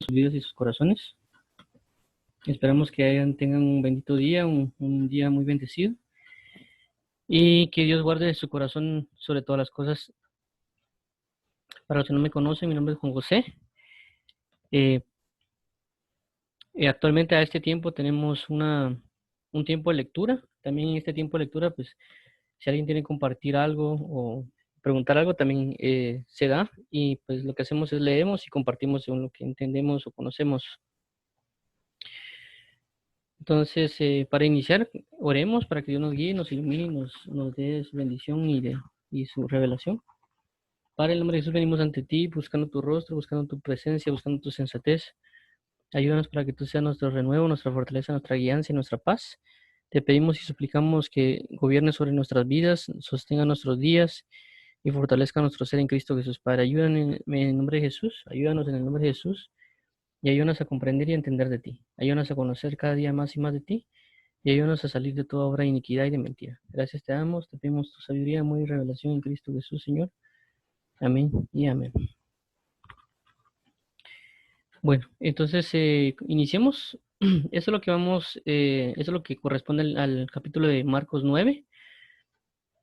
sus vidas y sus corazones. Esperamos que tengan un bendito día, un día muy bendecido. Y que Dios guarde su corazón sobre todas las cosas. Para los que no me conocen, mi nombre es Juan José. Actualmente a este tiempo tenemos un tiempo de lectura. También en este tiempo de lectura, pues, si alguien tiene que compartir algo o preguntar algo, también se da. Y pues lo que hacemos es leemos y compartimos según lo que entendemos o conocemos. Entonces, para iniciar, oremos para que Dios nos guíe, nos ilumine, nos dé su bendición y su revelación. Padre, en el nombre de Jesús venimos ante ti, buscando tu rostro, buscando tu presencia, buscando tu sensatez. Ayúdanos para que tú seas nuestro renuevo, nuestra fortaleza, nuestra guianza y nuestra paz. Te pedimos y suplicamos que gobiernes sobre nuestras vidas, sostenga nuestros días y fortalezca nuestro ser en Cristo Jesús. Padre, ayúdanos en el nombre de Jesús, ayúdanos en el nombre de Jesús y ayúdanos a comprender y a entender de ti. Ayúdanos a conocer cada día más y más de ti y ayúdanos a salir de toda obra de iniquidad y de mentira. Gracias te damos, te pedimos tu sabiduría, amor y revelación en Cristo Jesús, Señor. Amén y amén. Bueno, entonces iniciemos. Eso es lo que eso es lo que corresponde al capítulo de Marcos 9.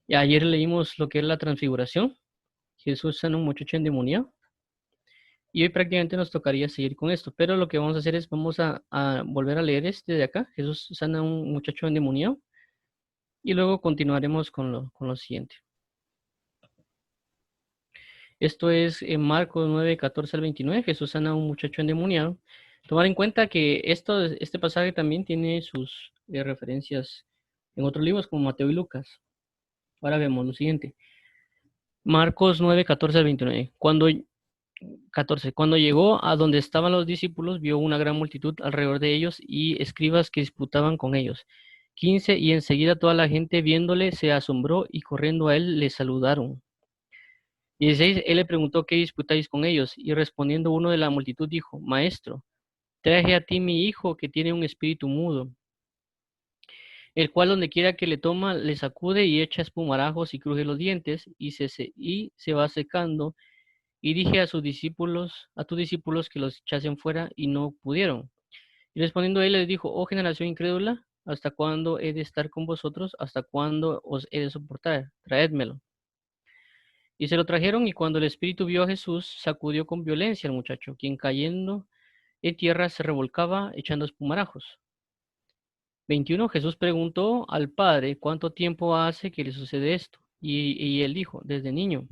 Y ayer leímos lo que es la transfiguración. Jesús sana a un muchacho endemoniado. Y hoy prácticamente nos tocaría seguir con esto. Pero lo que vamos a hacer es, vamos a volver a leer este de acá. Jesús sana a un muchacho endemoniado. Y luego continuaremos con lo siguiente. Esto es en Marcos 9, 14 al 29. Jesús sana a un muchacho endemoniado. Tomar en cuenta que este pasaje también tiene sus referencias en otros libros como Mateo y Lucas. Ahora vemos lo siguiente. Marcos 9, 14 al 29. Cuando llegó a donde estaban los discípulos, vio una gran multitud alrededor de ellos y escribas que disputaban con ellos. 15. Y enseguida toda la gente viéndole se asombró y corriendo a él le saludaron. 16. Él le preguntó qué disputáis con ellos y respondiendo uno de la multitud dijo, Maestro, traje a ti mi hijo que tiene un espíritu mudo, el cual donde quiera que le toma, le sacude y echa espumarajos y cruje los dientes y se va secando. Y dije a tus discípulos que los echasen fuera y no pudieron. Y respondiendo él les dijo, oh generación incrédula, ¿hasta cuándo he de estar con vosotros? ¿Hasta cuándo os he de soportar? Traédmelo. Y se lo trajeron y cuando el espíritu vio a Jesús, sacudió con violencia al muchacho, quien cayendo en tierra se revolcaba echando espumarajos. 21. Jesús preguntó al padre cuánto tiempo hace que le sucede esto. Y él dijo, desde niño.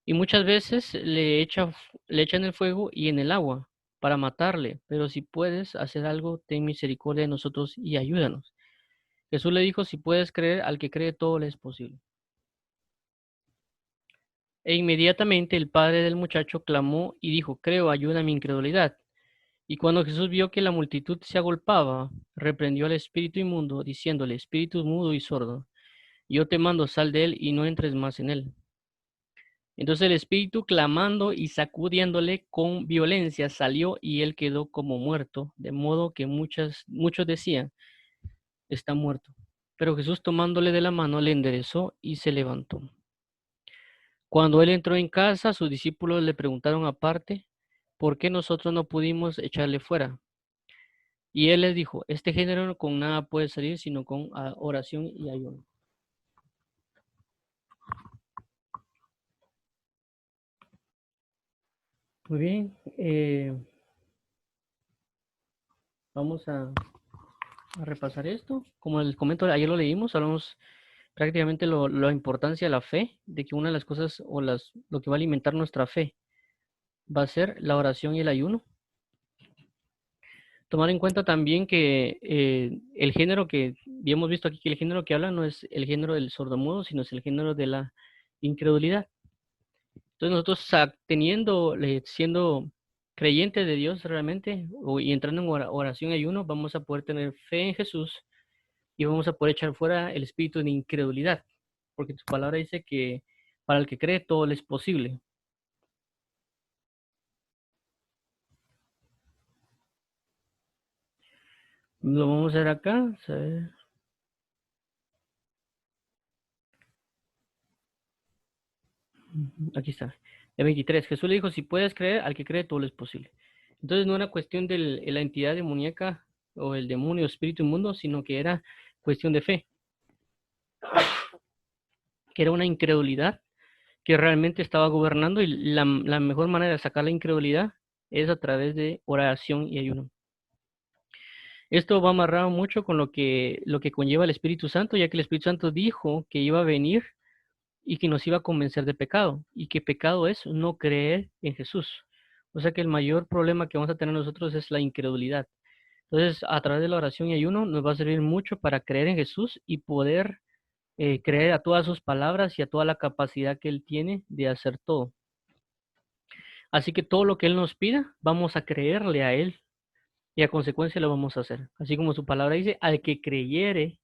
Y muchas veces le echan el fuego y en el agua para matarle, pero si puedes hacer algo, ten misericordia de nosotros y ayúdanos. Jesús le dijo, si puedes creer, al que cree todo le es posible. E inmediatamente el padre del muchacho clamó y dijo, creo, ayuda a mi incredulidad. Y cuando Jesús vio que la multitud se agolpaba, reprendió al espíritu inmundo, diciéndole, espíritu mudo y sordo, yo te mando, sal de él y no entres más en él. Entonces el espíritu, clamando y sacudiéndole con violencia, salió y él quedó como muerto, de modo que muchos decían, está muerto. Pero Jesús tomándole de la mano le enderezó y se levantó. Cuando él entró en casa, sus discípulos le preguntaron aparte, ¿por qué nosotros no pudimos echarle fuera? Y él les dijo, este género con nada puede salir, sino con oración y ayuno. Muy bien, vamos a repasar esto. Como les comento, ayer lo leímos, hablamos prácticamente la importancia de la fe, de que una de las cosas o lo que va a alimentar nuestra fe va a ser la oración y el ayuno. Tomar en cuenta también que el género que hemos visto aquí, que el género que habla no es el género del sordomudo, sino es el género de la incredulidad. Entonces nosotros siendo creyentes de Dios realmente y entrando en oración y ayuno, vamos a poder tener fe en Jesús y vamos a poder echar fuera el espíritu de incredulidad, porque tu palabra dice que para el que cree todo le es posible. Lo vamos a ver acá. Aquí está. El 23. Jesús le dijo, si puedes creer, al que cree todo le es posible. Entonces no era cuestión de la entidad demoníaca o el demonio o espíritu inmundo, sino que era cuestión de fe, que era una incredulidad que realmente estaba gobernando, y la mejor manera de sacar la incredulidad es a través de oración y ayuno. Esto va amarrado mucho con lo que conlleva el Espíritu Santo, ya que el Espíritu Santo dijo que iba a venir y que nos iba a convencer de pecado, y que pecado es no creer en Jesús. O sea que el mayor problema que vamos a tener nosotros es la incredulidad. Entonces, a través de la oración y ayuno nos va a servir mucho para creer en Jesús y poder creer a todas sus palabras y a toda la capacidad que Él tiene de hacer todo. Así que todo lo que Él nos pida, vamos a creerle a Él y a consecuencia lo vamos a hacer. Así como su palabra dice, al que creyere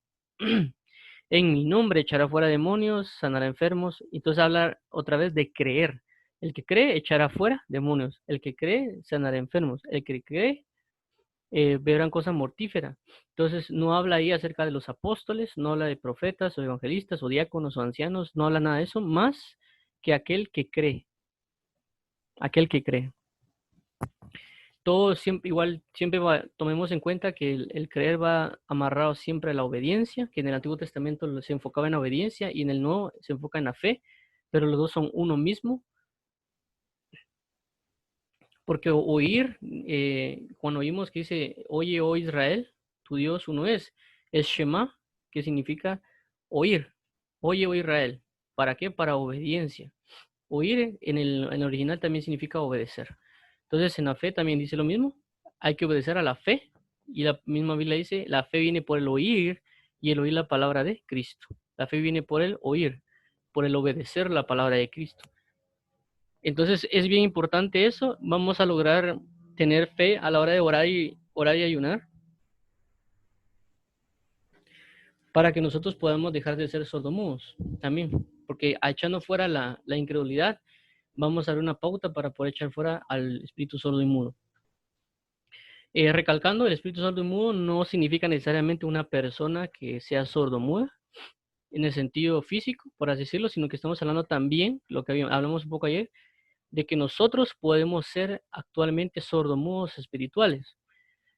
en mi nombre echará fuera demonios, sanará enfermos. Entonces habla otra vez de creer. El que cree echará fuera demonios. El que cree sanará enfermos. El que cree verán cosas mortíferas. Entonces no habla ahí acerca de los apóstoles, no habla de profetas o evangelistas o diáconos o ancianos, no habla nada de eso, más que aquel que cree, aquel que cree. Todo siempre, igual, siempre tomemos en cuenta que el creer va amarrado siempre a la obediencia, que en el Antiguo Testamento se enfocaba en la obediencia y en el Nuevo se enfoca en la fe, pero los dos son uno mismo, porque oír, cuando oímos que dice, oye, oh Israel, tu Dios uno es Shema, que significa oír, oye, oh Israel, ¿para qué? Para obediencia. Oír en el original también significa obedecer. Entonces en la fe también dice lo mismo, hay que obedecer a la fe, y la misma Biblia dice, la fe viene por el oír y el oír la palabra de Cristo. La fe viene por el oír, por el obedecer la palabra de Cristo. Entonces es bien importante eso, vamos a lograr tener fe a la hora de orar y ayunar para que nosotros podamos dejar de ser sordomudos también, porque echando fuera la incredulidad, vamos a dar una pauta para poder echar fuera al espíritu sordo y mudo. Recalcando, el espíritu sordo y mudo no significa necesariamente una persona que sea sordo-muda en el sentido físico, por así decirlo, sino que estamos hablando también, lo que hablamos un poco ayer, de que nosotros podemos ser actualmente sordomudos espirituales.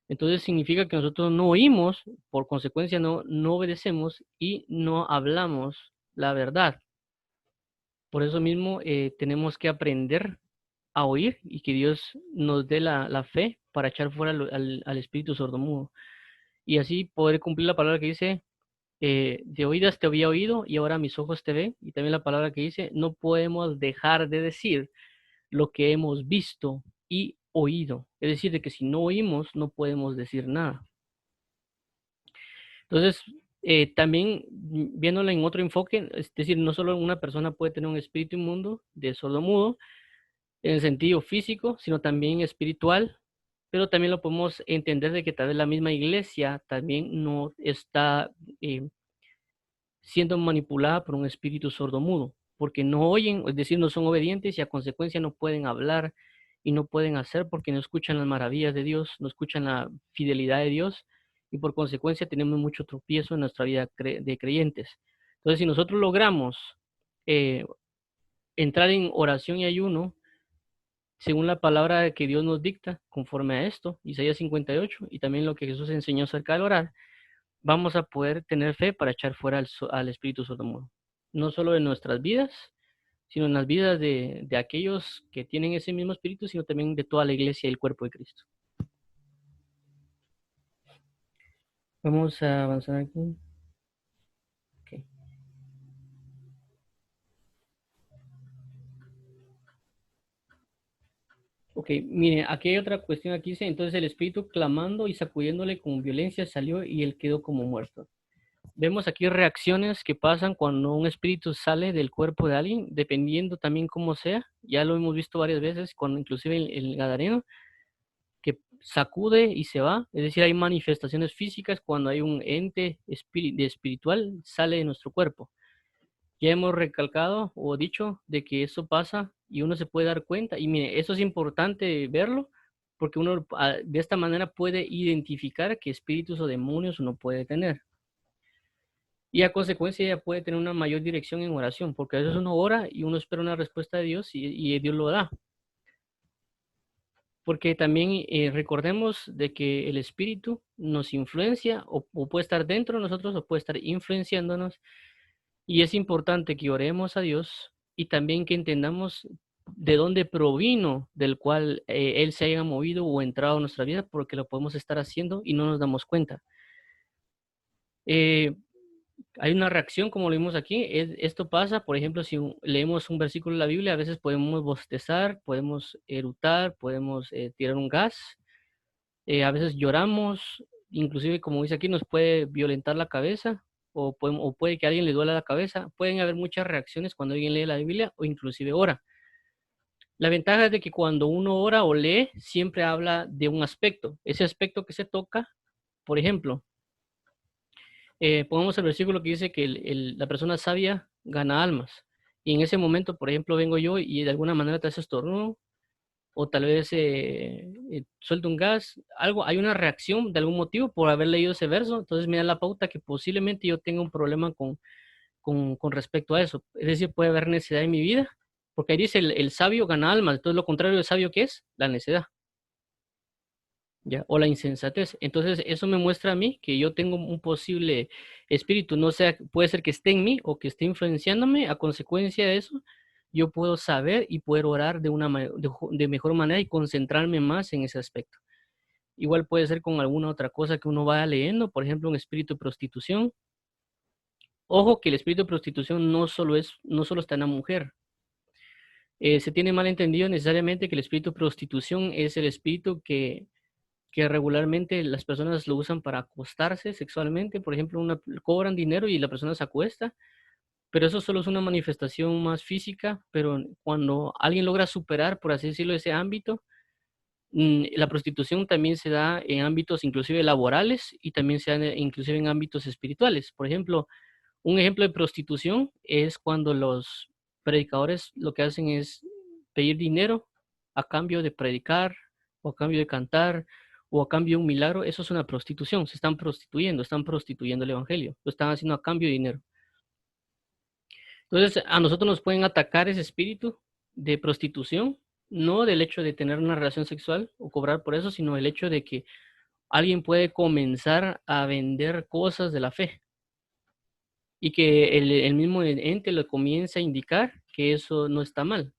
Entonces significa que nosotros no oímos, por consecuencia no obedecemos y no hablamos la verdad. Por eso mismo tenemos que aprender a oír y que Dios nos dé la fe para echar fuera al espíritu sordomudo. Y así poder cumplir la palabra que dice, de oídas te había oído y ahora mis ojos te ven. Y también la palabra que dice, no podemos dejar de decir lo que hemos visto y oído. Es decir, de que si no oímos, no podemos decir nada. Entonces, también viéndolo en otro enfoque, es decir, no solo una persona puede tener un espíritu inmundo de sordo-mudo en el sentido físico, sino también espiritual, pero también lo podemos entender de que tal vez la misma iglesia también no está siendo manipulada por un espíritu sordo-mudo, porque no oyen, es decir, no son obedientes y a consecuencia no pueden hablar y no pueden hacer porque no escuchan las maravillas de Dios, no escuchan la fidelidad de Dios y por consecuencia tenemos mucho tropiezo en nuestra vida de creyentes. Entonces, si nosotros logramos eh, entrar en oración y ayuno, según la palabra que Dios nos dicta, conforme a esto, Isaías 58, y también lo que Jesús enseñó acerca del orar, vamos a poder tener fe para echar fuera al espíritu sordomudo. No solo en nuestras vidas, sino en las vidas de aquellos que tienen ese mismo espíritu, sino también de toda la iglesia y el cuerpo de Cristo. Vamos a avanzar aquí. Okay. Ok, mire, aquí hay otra cuestión, aquí dice, entonces el espíritu clamando y sacudiéndole con violencia salió y él quedó como muerto. Vemos aquí reacciones que pasan cuando un espíritu sale del cuerpo de alguien, dependiendo también cómo sea. Ya lo hemos visto varias veces, cuando inclusive el gadareno, que sacude y se va. Es decir, hay manifestaciones físicas cuando hay un ente espiritual sale de nuestro cuerpo. Ya hemos recalcado o dicho de que eso pasa y uno se puede dar cuenta. Y mire, eso es importante verlo porque uno de esta manera puede identificar qué espíritus o demonios uno puede tener. Y a consecuencia ya puede tener una mayor dirección en oración, porque a veces uno ora y uno espera una respuesta de Dios y Dios lo da. Porque también recordemos de que el espíritu nos influencia o puede estar dentro de nosotros o puede estar influenciándonos. Y es importante que oremos a Dios y también que entendamos de dónde provino del cual Él se haya movido o entrado en nuestra vida, porque lo podemos estar haciendo y no nos damos cuenta. Eh, Hay una reacción, como lo vimos aquí. Esto pasa, por ejemplo, si leemos un versículo de la Biblia, a veces podemos bostezar, podemos eructar, podemos tirar un gas, a veces lloramos, inclusive, como dice aquí, nos puede violentar la cabeza o puede que a alguien le duela la cabeza. Pueden haber muchas reacciones cuando alguien lee la Biblia o inclusive ora. La ventaja es de que cuando uno ora o lee, siempre habla de un aspecto. Ese aspecto que se toca, por ejemplo, pongamos el versículo que dice que la persona sabia gana almas. Y en ese momento, por ejemplo, vengo yo y de alguna manera te haces estornudo, o tal vez suelto un gas, algo, hay una reacción de algún motivo por haber leído ese verso, entonces me da la pauta que posiblemente yo tenga un problema con respecto a eso. Es decir, puede haber necedad en mi vida, porque ahí dice el sabio gana almas, entonces lo contrario del sabio, ¿qué es? La necedad. ¿Ya? O la insensatez. Entonces, eso me muestra a mí que yo tengo un posible espíritu, no sea, puede ser que esté en mí o que esté influenciándome. A consecuencia de eso, yo puedo saber y poder orar de mejor manera y concentrarme más en ese aspecto. Igual puede ser con alguna otra cosa que uno vaya leyendo, por ejemplo, un espíritu de prostitución. Ojo que el espíritu de prostitución no solo está en la mujer. Se tiene mal entendido necesariamente que el espíritu de prostitución es el espíritu que regularmente las personas lo usan para acostarse sexualmente. Por ejemplo, cobran dinero y la persona se acuesta, pero eso solo es una manifestación más física. Pero cuando alguien logra superar, por así decirlo, ese ámbito, la prostitución también se da en ámbitos inclusive laborales y también se da inclusive en ámbitos espirituales. Por ejemplo, un ejemplo de prostitución es cuando los predicadores lo que hacen es pedir dinero a cambio de predicar o a cambio de cantar o a cambio de un milagro. Eso es una prostitución. Se están prostituyendo el evangelio. Lo están haciendo a cambio de dinero. Entonces, a nosotros nos pueden atacar ese espíritu de prostitución, no del hecho de tener una relación sexual o cobrar por eso, sino el hecho de que alguien puede comenzar a vender cosas de la fe y que el mismo ente le comienza a indicar que eso no está mal.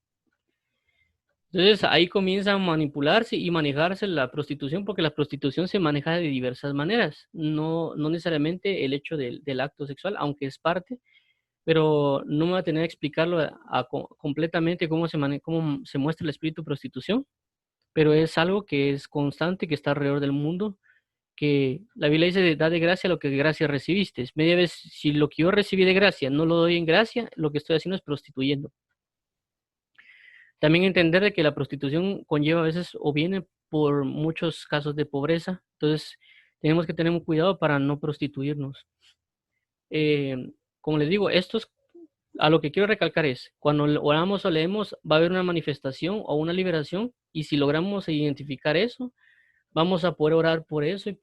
Entonces ahí comienza a manipularse y manejarse la prostitución, porque la prostitución se maneja de diversas maneras, no necesariamente el hecho del acto sexual, aunque es parte, pero no me voy a tener que explicarlo completamente cómo se muestra el espíritu de prostitución, pero es algo que es constante, que está alrededor del mundo, que la Biblia dice, da de gracia lo que de gracia recibiste. Media vez, si lo que yo recibí de gracia no lo doy en gracia, lo que estoy haciendo es prostituyendo. También entender de que la prostitución conlleva a veces o viene por muchos casos de pobreza, entonces tenemos que tener un cuidado para no prostituirnos. Eh, Como les digo, a lo que quiero recalcar es, cuando oramos o leemos, va a haber una manifestación o una liberación, y si logramos identificar eso, vamos a poder orar por eso y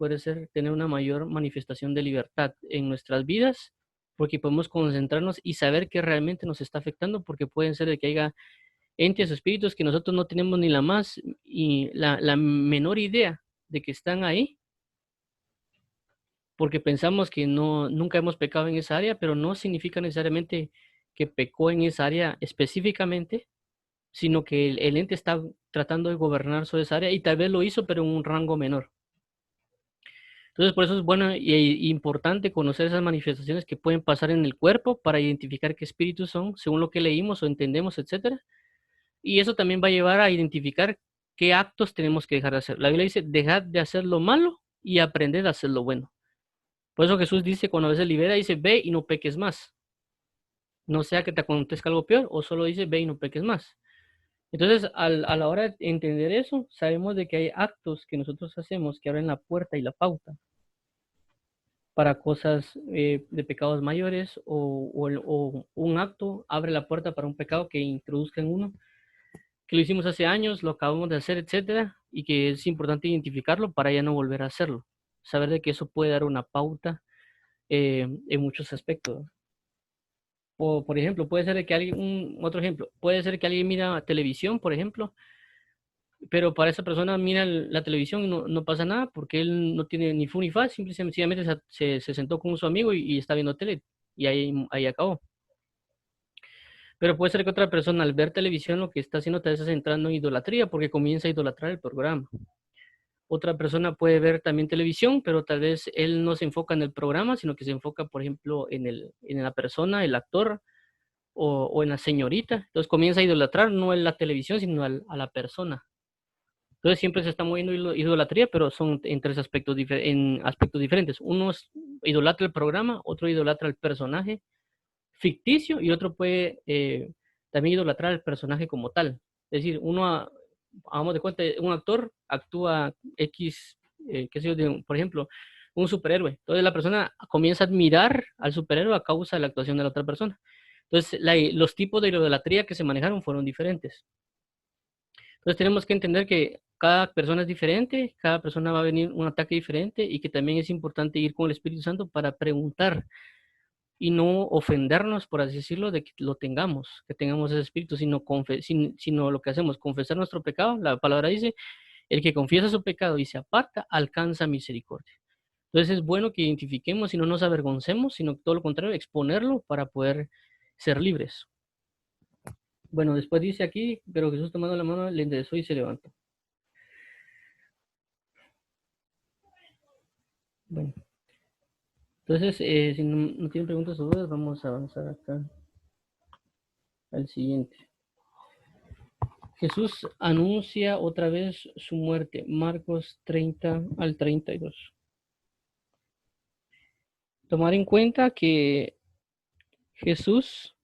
tener una mayor manifestación de libertad en nuestras vidas, porque podemos concentrarnos y saber qué realmente nos está afectando, porque pueden ser de que haya entes o espíritus que nosotros no tenemos ni la menor idea de que están ahí, porque pensamos que nunca hemos pecado en esa área, pero no significa necesariamente que pecó en esa área específicamente, sino que el ente está tratando de gobernar sobre esa área y tal vez lo hizo, pero en un rango menor. Entonces, por eso es bueno y importante conocer esas manifestaciones que pueden pasar en el cuerpo para identificar qué espíritus son, según lo que leímos o entendemos, etcétera. Y eso también va a llevar a identificar qué actos tenemos que dejar de hacer. La Biblia dice, dejad de hacer lo malo y aprended a hacer lo bueno. Por eso Jesús dice, cuando a veces libera, dice, ve y no peques más. No sea que te acontezca algo peor, o solo dice, ve y no peques más. Entonces, a la hora de entender eso, sabemos de que hay actos que nosotros hacemos que abren la puerta y la pauta para cosas de pecados mayores, o un acto abre la puerta para un pecado que introduzca en uno, que lo hicimos hace años, lo acabamos de hacer, etcétera, y que es importante identificarlo para ya no volver a hacerlo. Saber de que eso puede dar una pauta en muchos aspectos. O, por ejemplo, puede ser que otro ejemplo, puede ser que alguien mira televisión, por ejemplo, pero para esa persona mira la televisión y no pasa nada porque él no tiene ni fu ni fa, simple y sencillamente se sentó con su amigo y está viendo tele y ahí acabó. Pero puede ser que otra persona al ver televisión lo que está haciendo tal vez es entrando en idolatría porque comienza a idolatrar el programa. Otra persona puede ver también televisión, pero tal vez él no se enfoca en el programa, sino que se enfoca, por ejemplo, en la persona, el actor o en la señorita. Entonces comienza a idolatrar no en la televisión, sino a la persona. Entonces siempre se está moviendo idolatría, pero son en tres aspectos, en aspectos diferentes. Uno idolatra el programa, otro idolatra el personaje ficticio y otro puede también idolatrar el personaje como tal. Es decir, hagamos de cuenta, un actor actúa X, qué sé yo, por ejemplo, un superhéroe. Entonces la persona comienza a admirar al superhéroe a causa de la actuación de la otra persona. Entonces los tipos de idolatría que se manejaron fueron diferentes. Entonces tenemos que entender que cada persona es diferente, cada persona va a venir un ataque diferente y que también es importante ir con el Espíritu Santo para preguntar y no ofendernos, por así decirlo, de que lo tengamos, que tengamos ese espíritu, sino lo que hacemos, confesar nuestro pecado. La palabra dice, el que confiesa su pecado y se aparta, alcanza misericordia. Entonces es bueno que identifiquemos y no nos avergoncemos, sino todo lo contrario, exponerlo para poder ser libres. Bueno, después dice aquí, pero Jesús tomando la mano le enderezó y se levantó. Bueno, entonces, si no tienen preguntas o dudas, vamos a avanzar acá al siguiente. Jesús anuncia otra vez su muerte, Marcos 30 al 32. Tomar en cuenta que Jesús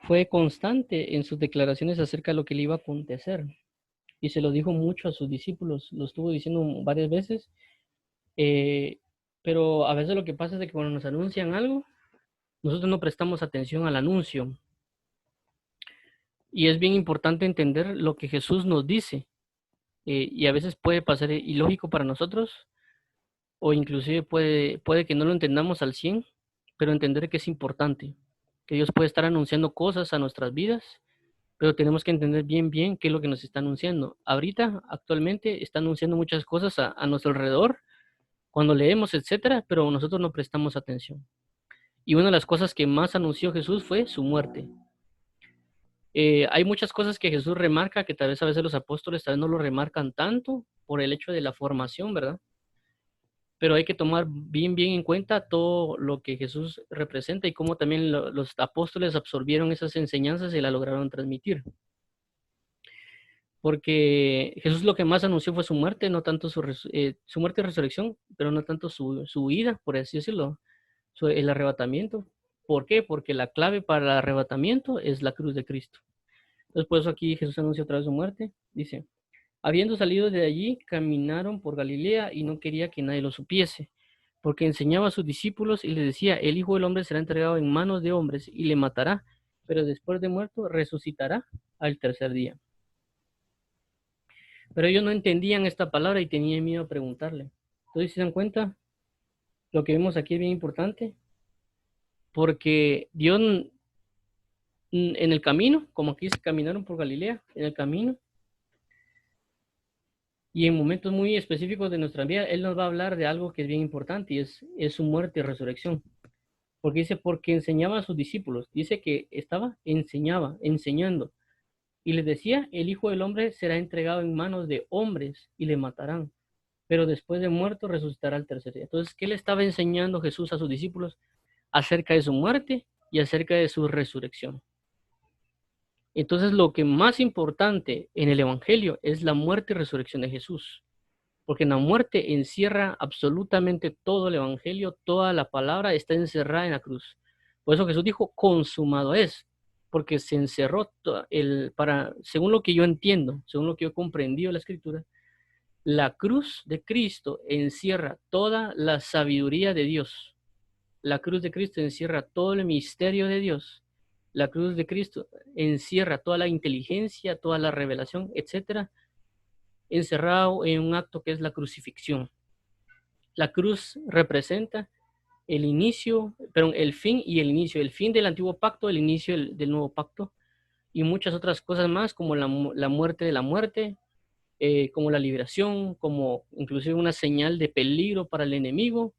fue constante en sus declaraciones acerca de lo que le iba a acontecer y se lo dijo mucho a sus discípulos, lo estuvo diciendo varias veces, eh, pero a veces lo que pasa es que cuando nos anuncian algo, nosotros no prestamos atención al anuncio y es bien importante entender lo que Jesús nos dice y a veces puede pasar ilógico para nosotros o inclusive puede que no lo entendamos al 100, pero entender que es importante, que Dios puede estar anunciando cosas a nuestras vidas, pero tenemos que entender bien qué es lo que nos está anunciando. Ahorita, actualmente, está anunciando muchas cosas a nuestro alrededor, cuando leemos, etcétera, pero nosotros no prestamos atención. Y una de las cosas que más anunció Jesús fue su muerte. Hay muchas cosas que Jesús remarca que tal vez a veces los apóstoles tal vez no lo remarcan tanto por el hecho de la formación, ¿verdad? Pero hay que tomar bien en cuenta todo lo que Jesús representa y cómo también los apóstoles absorbieron esas enseñanzas y la lograron transmitir. Porque Jesús lo que más anunció fue su muerte, no tanto su muerte y resurrección, pero no tanto su vida, por así decirlo, el arrebatamiento. ¿Por qué? Porque la clave para el arrebatamiento es la cruz de Cristo. Entonces, por eso aquí Jesús anuncia otra vez su muerte. Dice, habiendo salido de allí, caminaron por Galilea y no quería que nadie lo supiese, porque enseñaba a sus discípulos y les decía, el Hijo del Hombre será entregado en manos de hombres y le matará, pero después de muerto resucitará al tercer día. Pero ellos no entendían esta palabra y tenían miedo a preguntarle. Entonces, si se dan cuenta, lo que vemos aquí es bien importante, porque Dios en el camino, como aquí se caminaron por Galilea, en el camino, y en momentos muy específicos de nuestra vida, Él nos va a hablar de algo que es bien importante y es su muerte y resurrección. Porque dice, porque enseñaba a sus discípulos. Dice que enseñando. Y les decía, el Hijo del Hombre será entregado en manos de hombres y le matarán. Pero después de muerto resucitará al tercer día. Entonces, ¿qué le estaba enseñando Jesús a sus discípulos? Acerca de su muerte y acerca de su resurrección. Entonces, lo que más importante en el Evangelio es la muerte y resurrección de Jesús. Porque en la muerte encierra absolutamente todo el Evangelio, toda la palabra está encerrada en la cruz. Por eso Jesús dijo, consumado es, porque se encerró, según lo que yo entiendo, según lo que yo he comprendido de la Escritura, la cruz de Cristo encierra toda la sabiduría de Dios. La cruz de Cristo encierra todo el misterio de Dios. La cruz de Cristo encierra toda la inteligencia, toda la revelación, etcétera, encerrado en un acto que es la crucifixión. La cruz representa el inicio, perdón, el fin y el inicio, el fin del antiguo pacto, el inicio del nuevo pacto y muchas otras cosas más como la muerte de la muerte, como la liberación, como inclusive una señal de peligro para el enemigo.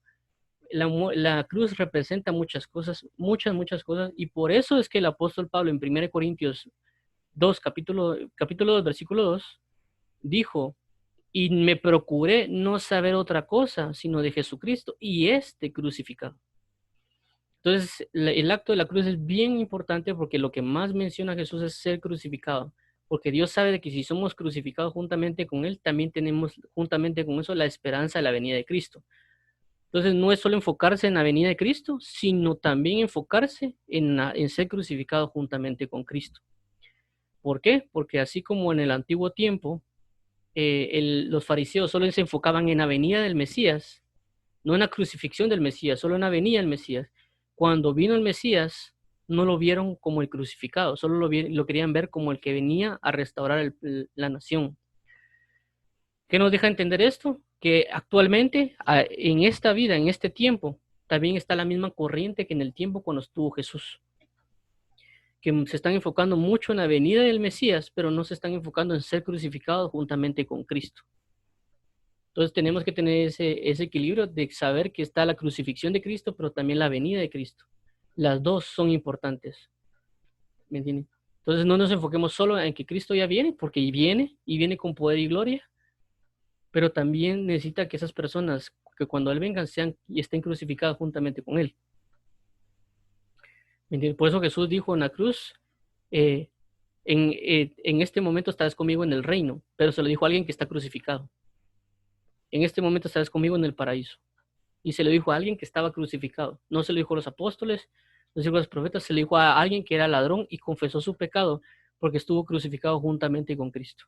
La cruz representa muchas cosas, muchas cosas, y por eso es que el apóstol Pablo en 1 Corintios 2, capítulo 2, versículo 2, dijo, y me procuré no saber otra cosa, sino de Jesucristo y este crucificado. Entonces, el acto de la cruz es bien importante porque lo que más menciona Jesús es ser crucificado, porque Dios sabe de que si somos crucificados juntamente con Él, también tenemos juntamente con eso la esperanza de la venida de Cristo. Entonces, no es solo enfocarse en la venida de Cristo, sino también enfocarse en ser crucificado juntamente con Cristo. ¿Por qué? Porque así como en el antiguo tiempo, los fariseos solo se enfocaban en la venida del Mesías, no en la crucifixión del Mesías, solo en la venida del Mesías. Cuando vino el Mesías, no lo vieron como el crucificado, solo lo querían ver como el que venía a restaurar la nación. ¿Qué nos deja entender esto? Que actualmente, en esta vida, en este tiempo, también está la misma corriente que en el tiempo cuando estuvo Jesús, que se están enfocando mucho en la venida del Mesías, pero no se están enfocando en ser crucificados juntamente con Cristo. Entonces tenemos que tener ese equilibrio de saber que está la crucifixión de Cristo, pero también la venida de Cristo. Las dos son importantes. ¿Me entienden? Entonces no nos enfoquemos solo en que Cristo ya viene, porque viene y viene con poder y gloria, pero también necesita que esas personas que cuando Él venga sean y estén crucificadas juntamente con Él. ¿Me entienden? Por eso Jesús dijo en la cruz, en este momento estarás conmigo en el reino, pero se lo dijo a alguien que está crucificado. En este momento estarás conmigo en el paraíso. Y se lo dijo a alguien que estaba crucificado. No se lo dijo a los apóstoles, no se lo dijo a los profetas, se lo dijo a alguien que era ladrón y confesó su pecado porque estuvo crucificado juntamente con Cristo.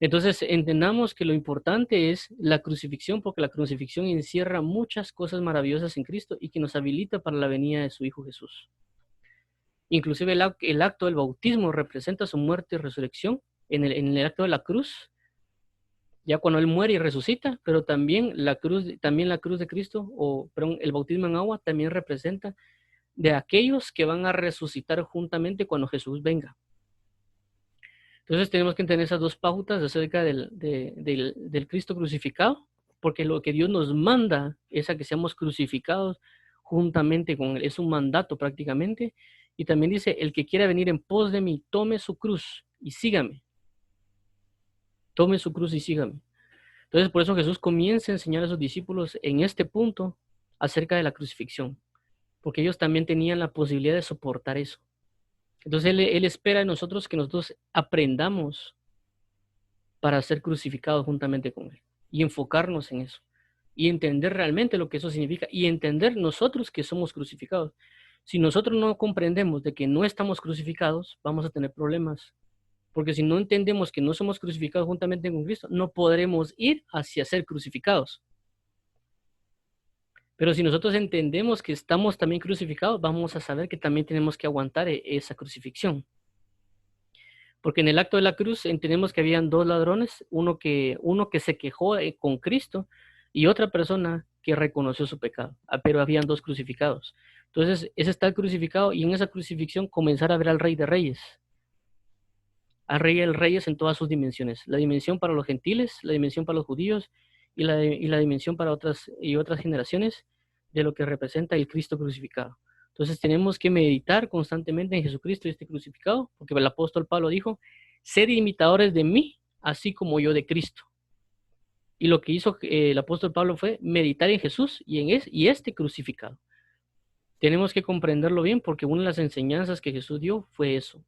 Entonces, entendamos que lo importante es la crucifixión, porque la crucifixión encierra muchas cosas maravillosas en Cristo y que nos habilita para la venida de su Hijo Jesús. Inclusive el acto del bautismo representa su muerte y resurrección en el acto de la cruz, ya cuando Él muere y resucita, pero también la cruz de Cristo, perdón, el bautismo en agua también representa de aquellos que van a resucitar juntamente cuando Jesús venga. Entonces tenemos que entender esas dos pautas acerca del Cristo crucificado, porque lo que Dios nos manda es a que seamos crucificados juntamente con Él. Es un mandato prácticamente. Y también dice, el que quiera venir en pos de mí, tome su cruz y sígame. Tome su cruz y sígame. Entonces, por eso Jesús comienza a enseñar a sus discípulos en este punto acerca de la crucifixión, porque ellos también tenían la posibilidad de soportar eso. Entonces, Él espera de nosotros que nosotros aprendamos para ser crucificados juntamente con Él y enfocarnos en eso y entender realmente lo que eso significa y entender nosotros que somos crucificados. Si nosotros no comprendemos de que no estamos crucificados, vamos a tener problemas. Porque si no entendemos que no somos crucificados juntamente con Cristo, no podremos ir hacia ser crucificados. Pero si nosotros entendemos que estamos también crucificados, vamos a saber que también tenemos que aguantar esa crucifixión. Porque en el acto de la cruz entendemos que habían dos ladrones, uno que se quejó con Cristo y otra persona que reconoció su pecado, pero habían dos crucificados. Entonces, ese está el crucificado y en esa crucifixión comenzar a ver al Rey de Reyes, al Rey de Reyes en todas sus dimensiones, la dimensión para los gentiles, la dimensión para los judíos y la dimensión para otras generaciones de lo que representa el Cristo crucificado. Entonces tenemos que meditar constantemente en Jesucristo y este crucificado, porque el apóstol Pablo dijo, sed imitadores de mí, así como yo de Cristo. Y lo que hizo el apóstol Pablo fue meditar en Jesús y este crucificado. Tenemos que comprenderlo bien porque una de las enseñanzas que Jesús dio fue eso.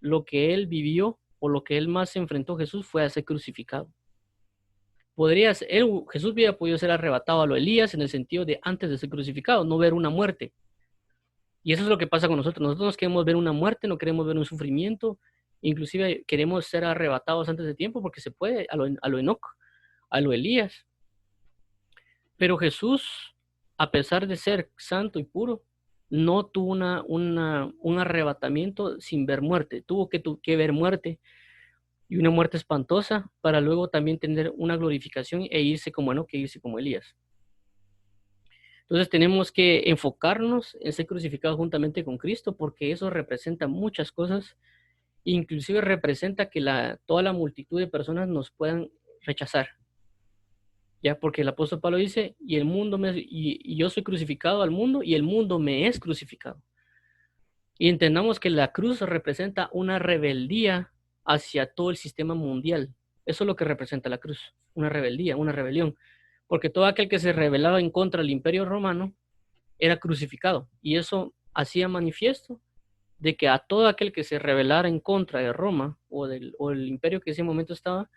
Lo que él vivió o lo que él más se enfrentó Jesús fue a ser crucificado. Jesús hubiera podido ser arrebatado a lo Elías en el sentido de antes de ser crucificado, no ver una muerte. Y eso es lo que pasa con nosotros. Nosotros no queremos ver una muerte, no queremos ver un sufrimiento, inclusive queremos ser arrebatados antes de tiempo porque se puede, a lo Enoc, a lo Elías. Pero Jesús, a pesar de ser santo y puro, no tuvo un arrebatamiento sin ver muerte. Tuvo que ver muerte y una muerte espantosa para luego también tener una glorificación e irse como Enoc, e irse como Elías. Entonces tenemos que enfocarnos en ser crucificados juntamente con Cristo porque eso representa muchas cosas Inclusive representa que toda la multitud de personas nos puedan rechazar. Ya, porque el apóstol Pablo dice, y yo soy crucificado al mundo y el mundo me es crucificado. Y entendamos que la cruz representa una rebeldía hacia todo el sistema mundial. Eso es lo que representa la cruz, una rebeldía, una rebelión. Porque todo aquel que se rebelaba en contra del imperio romano era crucificado. Y eso hacía manifiesto de que a todo aquel que se rebelara en contra de Roma o el imperio que en ese momento estaba,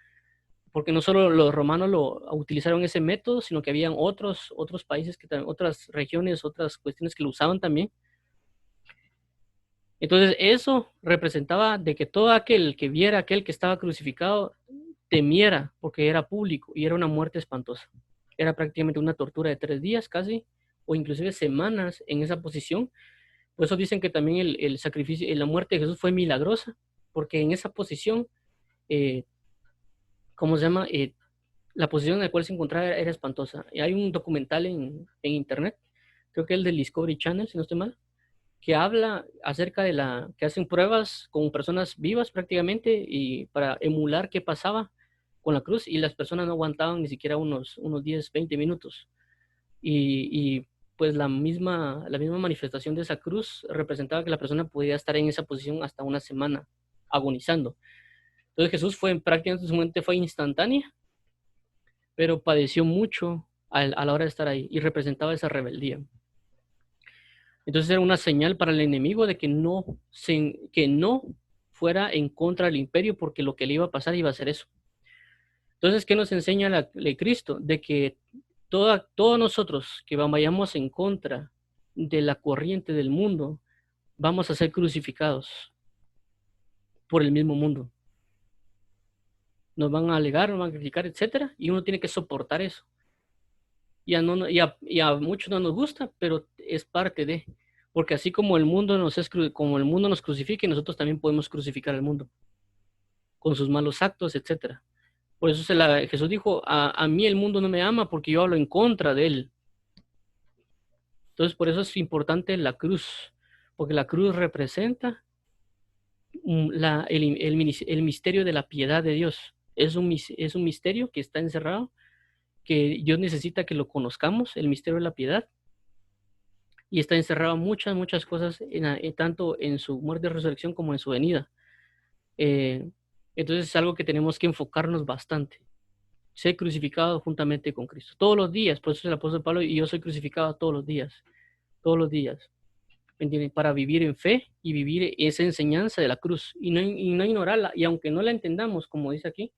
porque no solo los romanos lo utilizaron ese método, sino que habían otros países, otras regiones, otras cuestiones que lo usaban también. Entonces eso representaba de que todo aquel que viera a aquel que estaba crucificado temiera, porque era público y era una muerte espantosa. Era prácticamente una tortura de 3 días casi, o inclusive semanas en esa posición. Por eso dicen que también el sacrificio, la muerte de Jesús fue milagrosa, porque en esa posición, eh, ¿cómo se llama? La posición en la cual se encontraba era espantosa. Y hay un documental en internet, creo que el del Discovery Channel, si no estoy mal, que habla acerca de que hacen pruebas con personas vivas prácticamente y para emular qué pasaba con la cruz y las personas no aguantaban ni siquiera unos 10, 20 minutos. Y pues la misma manifestación de esa cruz representaba que la persona podía estar en esa posición hasta una semana agonizando. Entonces Jesús fue prácticamente su muerte fue instantánea, pero padeció mucho a la hora de estar ahí y representaba esa rebeldía. Entonces era una señal para el enemigo de que no fuera en contra del imperio porque lo que le iba a pasar iba a ser eso. Entonces, ¿qué nos enseña la ley Cristo? De que todos nosotros que vayamos en contra de la corriente del mundo, vamos a ser crucificados por el mismo mundo. Nos van a alegar, nos van a criticar, etcétera, y uno tiene que soportar eso. Y a muchos no nos gusta, pero es parte de, porque así como como el mundo nos crucifica, nosotros también podemos crucificar al mundo con sus malos actos, etcétera. Por eso Jesús dijo, a mí el mundo no me ama porque yo hablo en contra de él. Entonces, por eso es importante la cruz, porque la cruz representa el misterio de la piedad de Dios. Es un misterio que está encerrado, que Dios necesita que lo conozcamos, el misterio de la piedad, y está encerrado muchas cosas, tanto en su muerte y resurrección como en su venida. Eh, entonces es algo que tenemos que enfocarnos bastante. Ser crucificado juntamente con Cristo. Todos los días, por eso es el apóstol Pablo, y yo soy crucificado todos los días, ¿entienden? Para vivir en fe y vivir esa enseñanza de la cruz y no ignorarla. Y aunque no la entendamos, como dice aquí,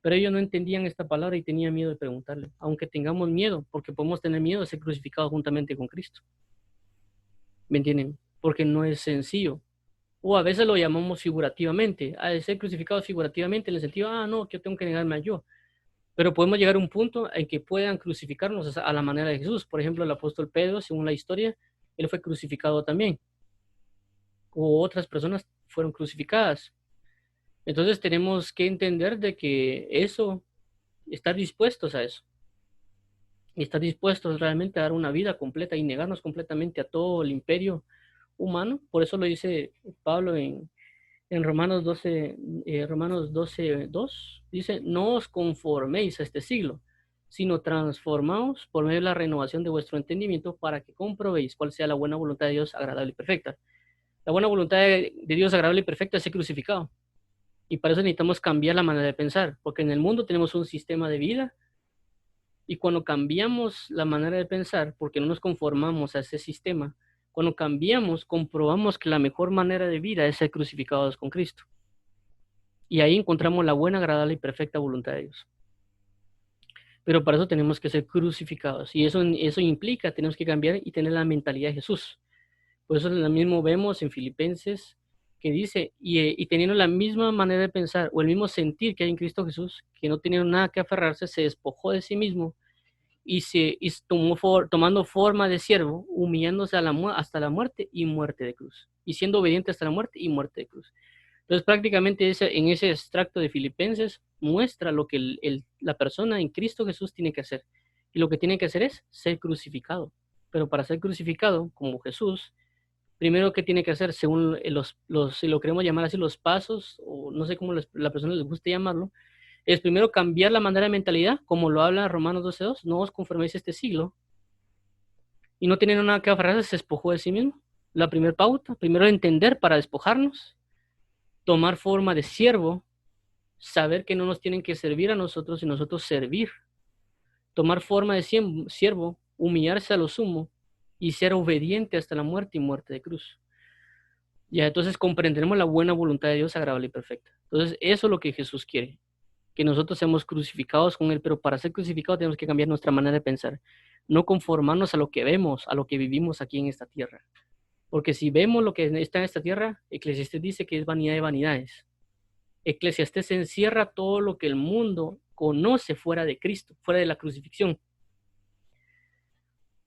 pero ellos no entendían esta palabra y tenían miedo de preguntarle, aunque tengamos miedo, porque podemos tener miedo de ser crucificados juntamente con Cristo. ¿Me entienden? Porque no es sencillo. O a veces lo llamamos figurativamente, a ser crucificados figurativamente, en el sentido, no, que yo tengo que negarme a yo. Pero podemos llegar a un punto en que puedan crucificarnos a la manera de Jesús. Por ejemplo, el apóstol Pedro, según la historia, él fue crucificado también. O otras personas fueron crucificadas. Entonces tenemos que entender de que estar dispuestos a eso. Y estar dispuestos realmente a dar una vida completa y negarnos completamente a todo el imperio humano. Por eso lo dice Pablo en Romanos 12, 2, dice, no os conforméis a este siglo, sino transformaos por medio de la renovación de vuestro entendimiento para que comprobéis cuál sea la buena voluntad de Dios agradable y perfecta. La buena voluntad de Dios agradable y perfecta es ser crucificado. Y para eso necesitamos cambiar la manera de pensar, porque en el mundo tenemos un sistema de vida y cuando cambiamos la manera de pensar, porque no nos conformamos a ese sistema, cuando cambiamos, comprobamos que la mejor manera de vida es ser crucificados con Cristo. Y ahí encontramos la buena, agradable y perfecta voluntad de Dios. Pero para eso tenemos que ser crucificados. Y eso implica, tenemos que cambiar y tener la mentalidad de Jesús. Por eso lo mismo vemos en Filipenses, que dice, y teniendo la misma manera de pensar o el mismo sentir que hay en Cristo Jesús, que no teniendo nada que aferrarse, se despojó de sí mismo y tomando forma de siervo, humillándose hasta la muerte y muerte de cruz. Y siendo obediente hasta la muerte y muerte de cruz. Entonces, prácticamente en ese extracto de Filipenses muestra lo que la persona en Cristo Jesús tiene que hacer. Y lo que tiene que hacer es ser crucificado. Pero para ser crucificado como Jesús, primero, ¿qué tiene que hacer? Según si lo queremos llamar así, los pasos, o no sé cómo la persona les guste llamarlo, es primero cambiar la manera de mentalidad, como lo habla Romanos 12:2, no os conforméis a este siglo, y no tienen nada que aferrarse, se despojó de sí mismo. La primera pauta, primero entender para despojarnos, tomar forma de siervo, saber que no nos tienen que servir a nosotros y nosotros servir, tomar forma de siervo, humillarse a lo sumo y ser obediente hasta la muerte y muerte de cruz. Ya, entonces comprenderemos la buena voluntad de Dios agradable y perfecta. Entonces, eso es lo que Jesús quiere, que nosotros seamos crucificados con Él, pero para ser crucificados tenemos que cambiar nuestra manera de pensar, no conformarnos a lo que vemos, a lo que vivimos aquí en esta tierra. Porque si vemos lo que está en esta tierra, Eclesiastés dice que es vanidad de vanidades. Eclesiastés encierra todo lo que el mundo conoce fuera de Cristo, fuera de la crucifixión.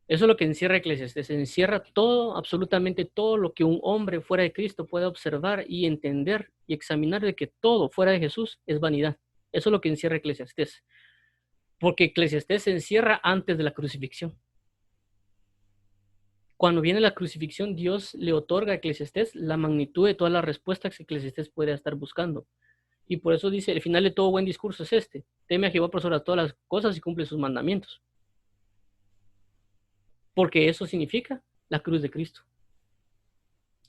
Eso es lo que encierra Eclesiastés. Encierra todo, absolutamente todo lo que un hombre fuera de Cristo puede observar y entender y examinar de que todo fuera de Jesús es vanidad. Eso es lo que encierra Eclesiastés. Porque Eclesiastés se encierra antes de la crucifixión. Cuando viene la crucifixión, Dios le otorga a Eclesiastés la magnitud de todas las respuestas que Eclesiastés puede estar buscando. Y por eso dice, el final de todo buen discurso es este: teme a Jehová por sobre todas las cosas y cumple sus mandamientos. Porque eso significa la cruz de Cristo.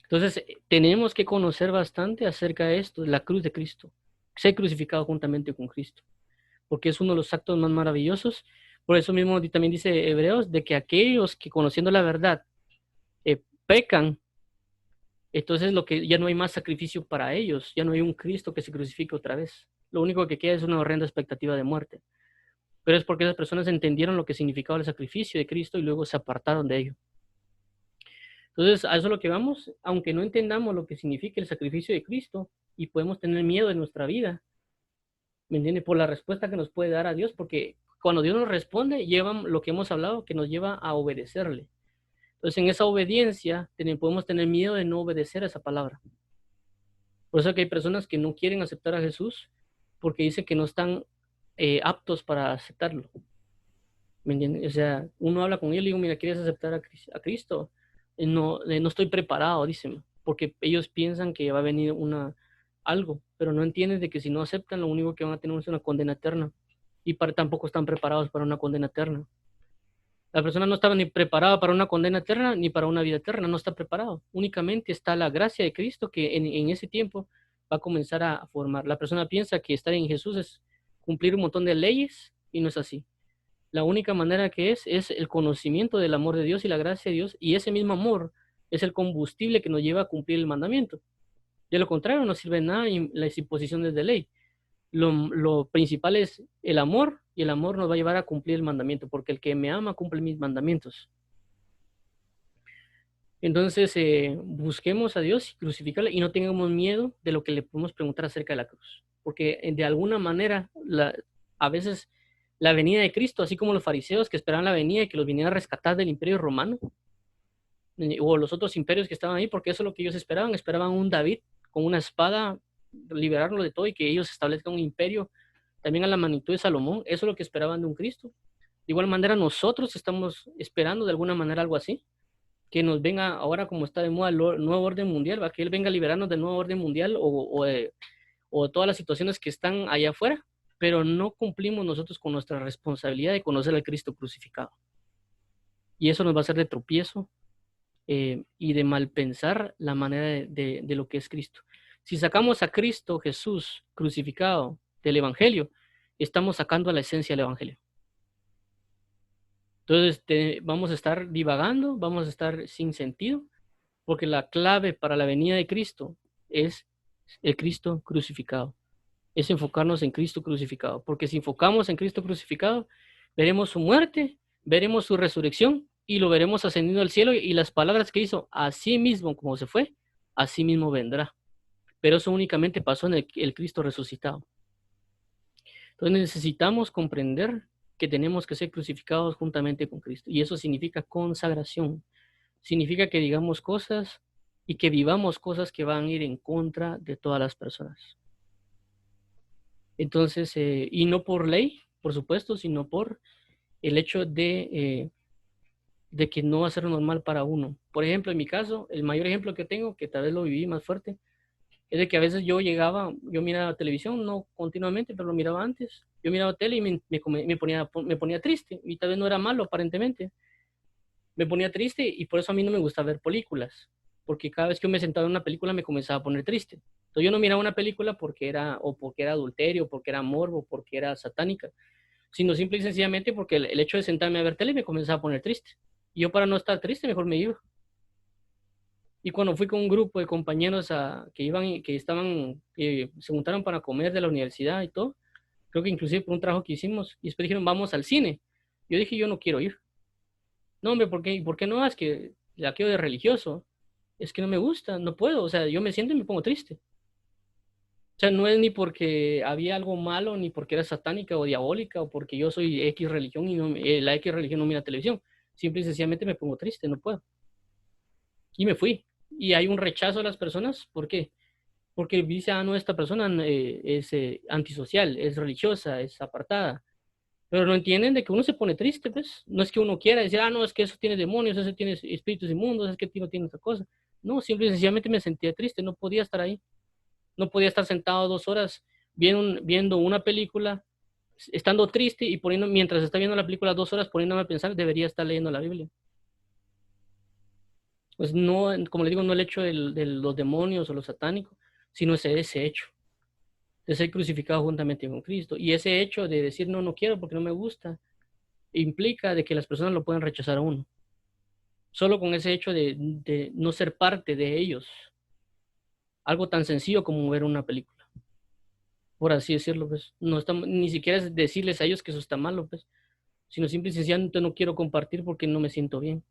Entonces, tenemos que conocer bastante acerca de esto, la cruz de Cristo, ser crucificado juntamente con Cristo, porque es uno de los actos más maravillosos. Por eso mismo también dice Hebreos, de que aquellos que conociendo la verdad pecan, entonces lo que ya no hay más sacrificio para ellos, ya no hay un Cristo que se crucifique otra vez. Lo único que queda es una horrenda expectativa de muerte. Pero es porque esas personas entendieron lo que significaba el sacrificio de Cristo y luego se apartaron de ello. Entonces, a eso es lo que vamos, aunque no entendamos lo que significa el sacrificio de Cristo y podemos tener miedo en nuestra vida, ¿me entiende? Por la respuesta que nos puede dar a Dios, porque cuando Dios nos responde, lleva lo que hemos hablado, que nos lleva a obedecerle. Entonces, en esa obediencia podemos tener miedo de no obedecer a esa palabra. Por eso que hay personas que no quieren aceptar a Jesús porque dicen que no están aptos para aceptarlo. ¿Me entiendes? O sea, uno habla con ellos y le digo, mira, ¿quieres aceptar a Cristo? No estoy preparado, dicen, porque ellos piensan que va a venir algo, pero no entienden de que si no aceptan, lo único que van a tener es una condena eterna. Y tampoco están preparados para una condena eterna. La persona no estaba ni preparada para una condena eterna ni para una vida eterna, no está preparado. Únicamente está la gracia de Cristo que en ese tiempo va a comenzar a formar. La persona piensa que estar en Jesús es cumplir un montón de leyes y no es así. La única manera que es el conocimiento del amor de Dios y la gracia de Dios, y ese mismo amor es el combustible que nos lleva a cumplir el mandamiento. De lo contrario, no sirve nada las imposiciones de ley. Lo principal es el amor, y el amor nos va a llevar a cumplir el mandamiento, porque el que me ama cumple mis mandamientos. Entonces, busquemos a Dios y crucificarle y no tengamos miedo de lo que le podemos preguntar acerca de la cruz, porque de alguna manera a veces la venida de Cristo, así como los fariseos que esperaban la venida y que los vinieran a rescatar del imperio romano, o los otros imperios que estaban ahí, porque eso es lo que ellos esperaban un David con una espada, liberarlo de todo y que ellos establezcan un imperio también a la magnitud de Salomón. Eso es lo que esperaban de un Cristo. De igual manera, nosotros estamos esperando de alguna manera algo así, que nos venga ahora como está de moda el nuevo orden mundial, ¿va? Que Él venga a liberarnos del nuevo orden mundial o todas las situaciones que están allá afuera, pero no cumplimos nosotros con nuestra responsabilidad de conocer al Cristo crucificado. Y eso nos va a hacer de tropiezo y de mal pensar la manera de lo que es Cristo. Si sacamos a Cristo Jesús crucificado del Evangelio, estamos sacando a la esencia del Evangelio. Entonces vamos a estar divagando, vamos a estar sin sentido, porque la clave para la venida de Cristo es el Cristo crucificado. Es enfocarnos en Cristo crucificado, porque si enfocamos en Cristo crucificado, veremos su muerte, veremos su resurrección y lo veremos ascendiendo al cielo, y las palabras que hizo, así mismo como se fue, así mismo vendrá. Pero eso únicamente pasó en el Cristo resucitado. Entonces necesitamos comprender que tenemos que ser crucificados juntamente con Cristo, y eso significa consagración. Significa que digamos cosas y que vivamos cosas que van a ir en contra de todas las personas. Entonces, y no por ley, por supuesto, sino por el hecho de que no va a ser normal para uno. Por ejemplo, en mi caso, el mayor ejemplo que tengo, que tal vez lo viví más fuerte, es de que a veces yo llegaba, yo miraba televisión, no continuamente, pero lo miraba antes. Yo miraba tele y me ponía triste, y tal vez no era malo aparentemente. Me ponía triste y por eso a mí no me gusta ver películas, porque cada vez que yo me sentaba en una película me comenzaba a poner triste. Entonces yo no miraba una película porque era adulterio, porque era morbo, porque era satánica, sino simple y sencillamente porque el hecho de sentarme a ver tele me comenzaba a poner triste. Y yo para no estar triste mejor me iba. Y cuando fui con un grupo de compañeros que iban, que estaban, se juntaron para comer de la universidad y todo, creo que inclusive por un trabajo que hicimos, y después dijeron, vamos al cine. Yo dije, yo no quiero ir. No, hombre, ¿por qué no? Es que la quiero de religioso. Es que no me gusta, no puedo. O sea, yo me siento y me pongo triste. O sea, no es ni porque había algo malo, ni porque era satánica o diabólica, o porque yo soy X religión y no, la X religión no mira televisión. Simple y sencillamente me pongo triste, no puedo. Y me fui. Y hay un rechazo a las personas. ¿Por qué? Porque dice, ah, no, esta persona es antisocial, es religiosa, es apartada. Pero no entienden de que uno se pone triste, pues. No es que uno quiera decir, ah, no, es que eso tiene demonios, eso tiene espíritus inmundos, es que no tiene otra cosa. No, simple y sencillamente me sentía triste, no podía estar ahí. No podía estar sentado 2 horas viendo una película, estando triste y poniendo, mientras está viendo la película 2 horas, poniéndome a pensar, debería estar leyendo la Biblia. Pues no, como le digo, no el hecho de los demonios o los satánicos, sino ese hecho de ser crucificado juntamente con Cristo. Y ese hecho de decir, no, no quiero porque no me gusta, implica de que las personas lo pueden rechazar a uno. Solo con ese hecho de no ser parte de ellos. Algo tan sencillo como ver una película, por así decirlo, pues. No está, ni siquiera es decirles a ellos que eso está malo, pues, sino simple y sencillamente no quiero compartir porque no me siento bien.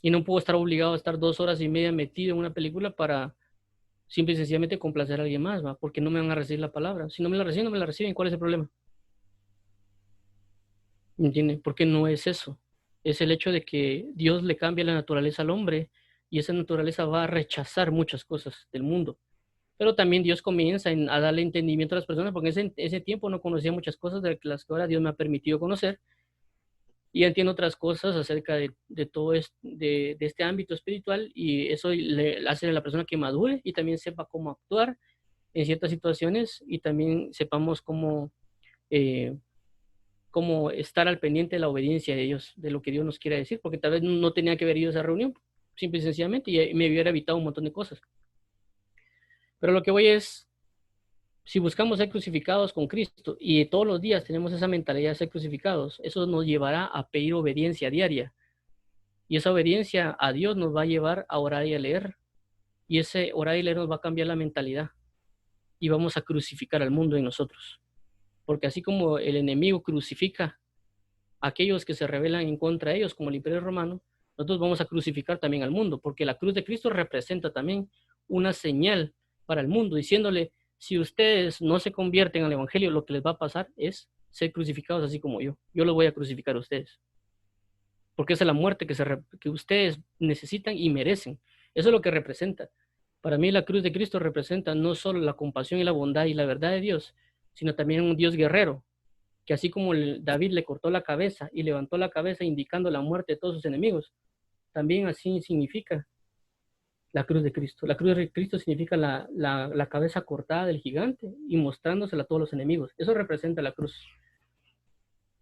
Y no puedo estar obligado a estar 2 horas y media metido en una película para simple y sencillamente complacer a alguien más, ¿va? Porque no me van a recibir la palabra. Si no me la reciben, no me la reciben. ¿Cuál es el problema? ¿Me entienden? Porque no es eso. Es el hecho de que Dios le cambia la naturaleza al hombre y esa naturaleza va a rechazar muchas cosas del mundo. Pero también Dios comienza a darle entendimiento a las personas, porque en ese tiempo no conocía muchas cosas de las que ahora Dios me ha permitido conocer, y entiendo otras cosas acerca de todo de este ámbito espiritual, y eso le hace a la persona que madure y también sepa cómo actuar en ciertas situaciones, y también sepamos eh, cómo estar al pendiente de la obediencia de Dios, de lo que Dios nos quiere decir, porque tal vez no tenía que haber ido a esa reunión, simple y sencillamente, y me hubiera evitado un montón de cosas. Pero lo que voy es, si buscamos ser crucificados con Cristo y todos los días tenemos esa mentalidad de ser crucificados, eso nos llevará a pedir obediencia diaria. Y esa obediencia a Dios nos va a llevar a orar y a leer. Y ese orar y leer nos va a cambiar la mentalidad. Y vamos a crucificar al mundo en nosotros. Porque así como el enemigo crucifica a aquellos que se rebelan en contra de ellos, como el Imperio Romano, nosotros vamos a crucificar también al mundo. Porque la cruz de Cristo representa también una señal para el mundo, diciéndole, si ustedes no se convierten al Evangelio, lo que les va a pasar es ser crucificados así como yo. Yo los voy a crucificar a ustedes. Porque esa es la muerte que ustedes necesitan y merecen. Eso es lo que representa. Para mí la cruz de Cristo representa no solo la compasión y la bondad y la verdad de Dios, sino también un Dios guerrero, que así como David le cortó la cabeza y levantó la cabeza indicando la muerte de todos sus enemigos, también así significa la cruz de Cristo. La cruz de Cristo significa la cabeza cortada del gigante y mostrándosela a todos los enemigos. Eso representa la cruz.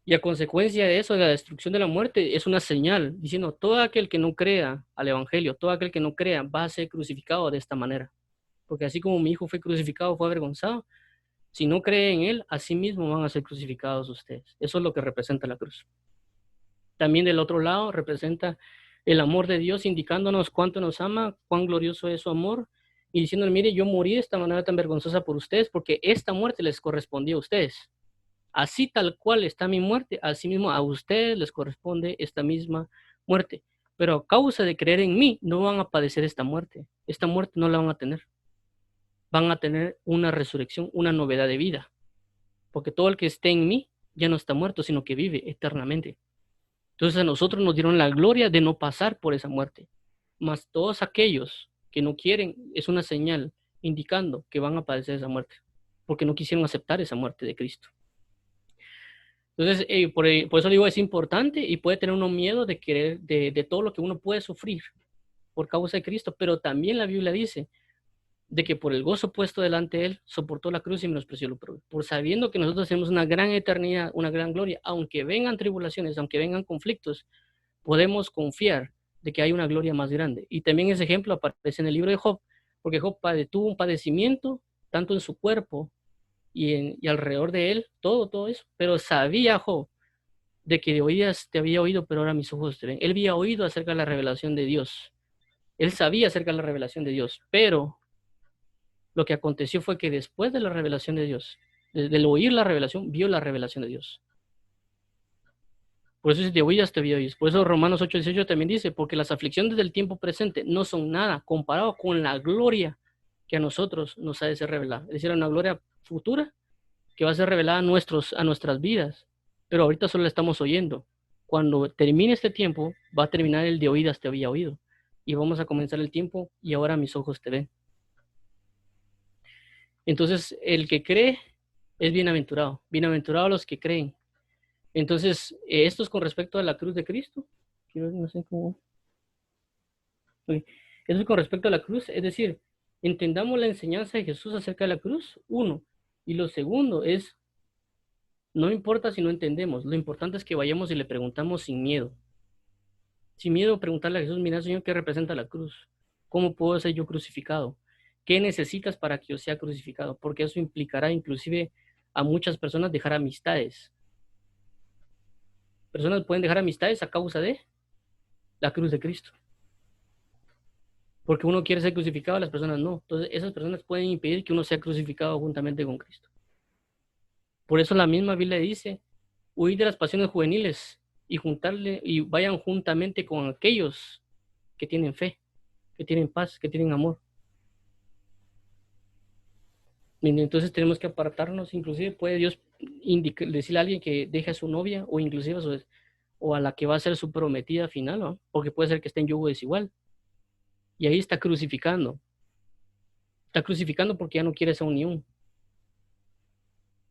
Y a consecuencia de eso, de la destrucción de la muerte, es una señal diciendo, todo aquel que no crea al Evangelio, todo aquel que no crea va a ser crucificado de esta manera. Porque así como mi hijo fue crucificado, fue avergonzado, si no cree en él, así mismo van a ser crucificados ustedes. Eso es lo que representa la cruz. También del otro lado representa el amor de Dios indicándonos cuánto nos ama, cuán glorioso es su amor y diciéndonos, mire, yo morí de esta manera tan vergonzosa por ustedes porque esta muerte les correspondía a ustedes. Así tal cual está mi muerte, así mismo a ustedes les corresponde esta misma muerte. Pero a causa de creer en mí, no van a padecer esta muerte. Esta muerte no la van a tener. Van a tener una resurrección, una novedad de vida. Porque todo el que esté en mí ya no está muerto, sino que vive eternamente. Entonces a nosotros nos dieron la gloria de no pasar por esa muerte. Mas todos aquellos que no quieren, es una señal indicando que van a padecer esa muerte. Porque no quisieron aceptar esa muerte de Cristo. Entonces, por eso digo, es importante y puede tener uno miedo de querer, de todo lo que uno puede sufrir por causa de Cristo, pero también la Biblia dice de que por el gozo puesto delante de él, soportó la cruz y menospreció lo propio, por sabiendo que nosotros tenemos una gran eternidad, una gran gloria, aunque vengan tribulaciones, aunque vengan conflictos, podemos confiar de que hay una gloria más grande. Y también ese ejemplo aparece en el libro de Job, porque Job tuvo un padecimiento, tanto en su cuerpo y alrededor de él, todo eso, pero sabía Job de que de oídas te había oído, pero ahora mis ojos te ven. Él había oído acerca de la revelación de Dios. Él sabía acerca de la revelación de Dios, pero lo que aconteció fue que después de la revelación de Dios, desde el oír la revelación, vio la revelación de Dios. Por eso si te oías, te vio oír. Por eso Romanos 8:18 también dice, porque las aflicciones del tiempo presente no son nada comparado con la gloria que a nosotros nos ha de ser revelada. Es decir, una gloria futura que va a ser revelada a nuestras vidas. Pero ahorita solo la estamos oyendo. Cuando termine este tiempo, va a terminar el de oídas te había oído. Y vamos a comenzar el tiempo y ahora mis ojos te ven. Entonces, el que cree es bienaventurado. Bienaventurados los que creen. Entonces, esto es con respecto a la cruz de Cristo. No sé cómo. Eso es con respecto a la cruz. Es decir, entendamos la enseñanza de Jesús acerca de la cruz, uno. Y lo segundo es, no importa si no entendemos, lo importante es que vayamos y le preguntamos sin miedo. Sin miedo, preguntarle a Jesús, mira, Señor, ¿qué representa la cruz? ¿Cómo puedo ser yo crucificado? ¿Qué necesitas para que yo sea crucificado? Porque eso implicará inclusive a muchas personas dejar amistades. Personas pueden dejar amistades a causa de la cruz de Cristo. Porque uno quiere ser crucificado, las personas no. Entonces, esas personas pueden impedir que uno sea crucificado juntamente con Cristo. Por eso la misma Biblia dice, huid de las pasiones juveniles y vayan juntamente con aquellos que tienen fe, que tienen paz, que tienen amor. Entonces tenemos que apartarnos, inclusive puede Dios decirle a alguien que deje a su novia o inclusive o a la que va a ser su prometida final, ¿no? Porque puede ser que esté en yugo desigual. Y ahí está crucificando. Está crucificando porque ya no quiere esa unión.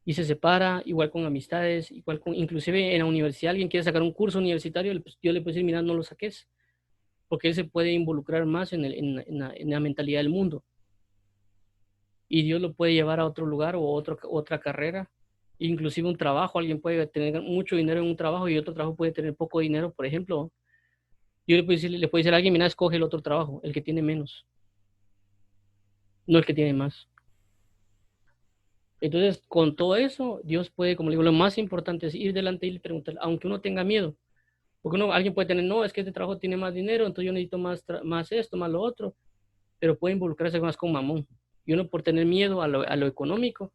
Y se separa, igual con amistades, igual con, inclusive en la universidad, alguien quiere sacar un curso universitario, yo le puedo decir, mira, no lo saques, porque él se puede involucrar más en la mentalidad del mundo. Y Dios lo puede llevar a otro lugar o otra carrera, inclusive un trabajo, alguien puede tener mucho dinero en un trabajo y otro trabajo puede tener poco dinero, por ejemplo. Yo le puedo decir a alguien, mira, escoge el otro trabajo, el que tiene menos, no el que tiene más. Entonces, con todo eso, Dios puede, como le digo, lo más importante es ir delante y preguntar, aunque uno tenga miedo, porque alguien puede tener, no, es que este trabajo tiene más dinero, entonces yo necesito más esto, más lo otro, pero puede involucrarse más con mamón. Y uno por tener miedo a lo económico,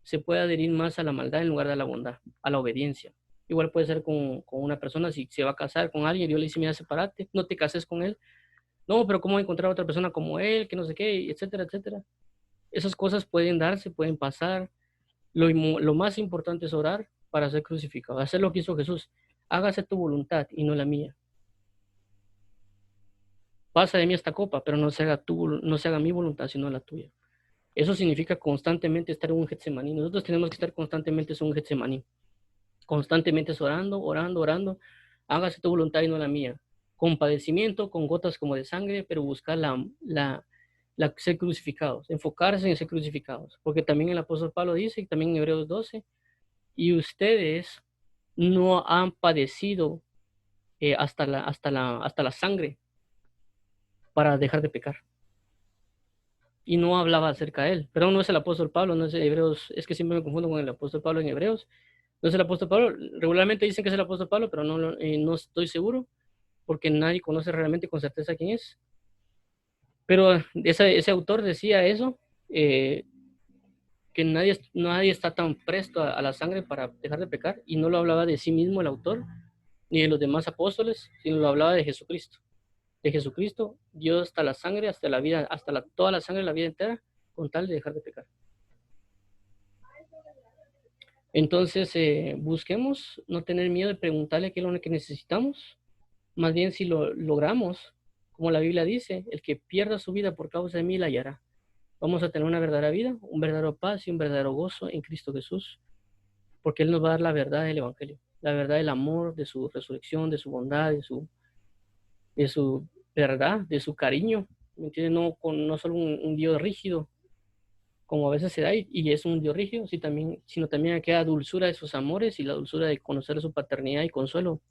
se puede adherir más a la maldad en lugar de a la bondad, a la obediencia. Igual puede ser con una persona, si se va a casar con alguien, Dios le dice, mira, sepárate, no te cases con él. No, pero ¿cómo encontrar a otra persona como él, que no sé qué, etcétera, etcétera? Esas cosas pueden darse, pueden pasar. Lo más importante es orar para ser crucificado, hacer lo que hizo Jesús. Hágase tu voluntad y no la mía. Pasa de mí esta copa, pero no se haga mi voluntad, sino la tuya. Eso significa constantemente estar en un Getsemaní. Nosotros tenemos que estar constantemente en un Getsemaní. Constantemente orando, orando, orando. Hágase tu voluntad y no la mía. Con padecimiento, con gotas como de sangre, pero buscar ser crucificados, enfocarse en ser crucificados. Porque también el apóstol Pablo dice, y también en Hebreos 12, y ustedes no han padecido hasta la sangre para dejar de pecar. Y no hablaba acerca de él. Pero no es el apóstol Pablo, no es Hebreos, es que siempre me confundo con el apóstol Pablo en Hebreos. No es el apóstol Pablo, regularmente dicen que es el apóstol Pablo, pero no estoy seguro, porque nadie conoce realmente con certeza quién es. Pero ese autor decía eso, que nadie está tan presto a la sangre para dejar de pecar, y no lo hablaba de sí mismo el autor, ni de los demás apóstoles, sino lo hablaba de Jesucristo. De Jesucristo, Dios hasta la sangre, hasta la vida, toda la sangre, la vida entera, con tal de dejar de pecar. Entonces, busquemos no tener miedo de preguntarle qué es lo que necesitamos. Más bien, si lo logramos, como la Biblia dice, el que pierda su vida por causa de mí la hallará. Vamos a tener una verdadera vida, un verdadero paz y un verdadero gozo en Cristo Jesús. porque Él nos va a dar la verdad del Evangelio, la verdad del amor, de su resurrección, de su bondad, de su verdad, de su cariño, ¿me entiendes? No solo un Dios rígido, como a veces se da, y es un Dios rígido, sino también aquella dulzura de sus amores y la dulzura de conocer su paternidad y consuelo,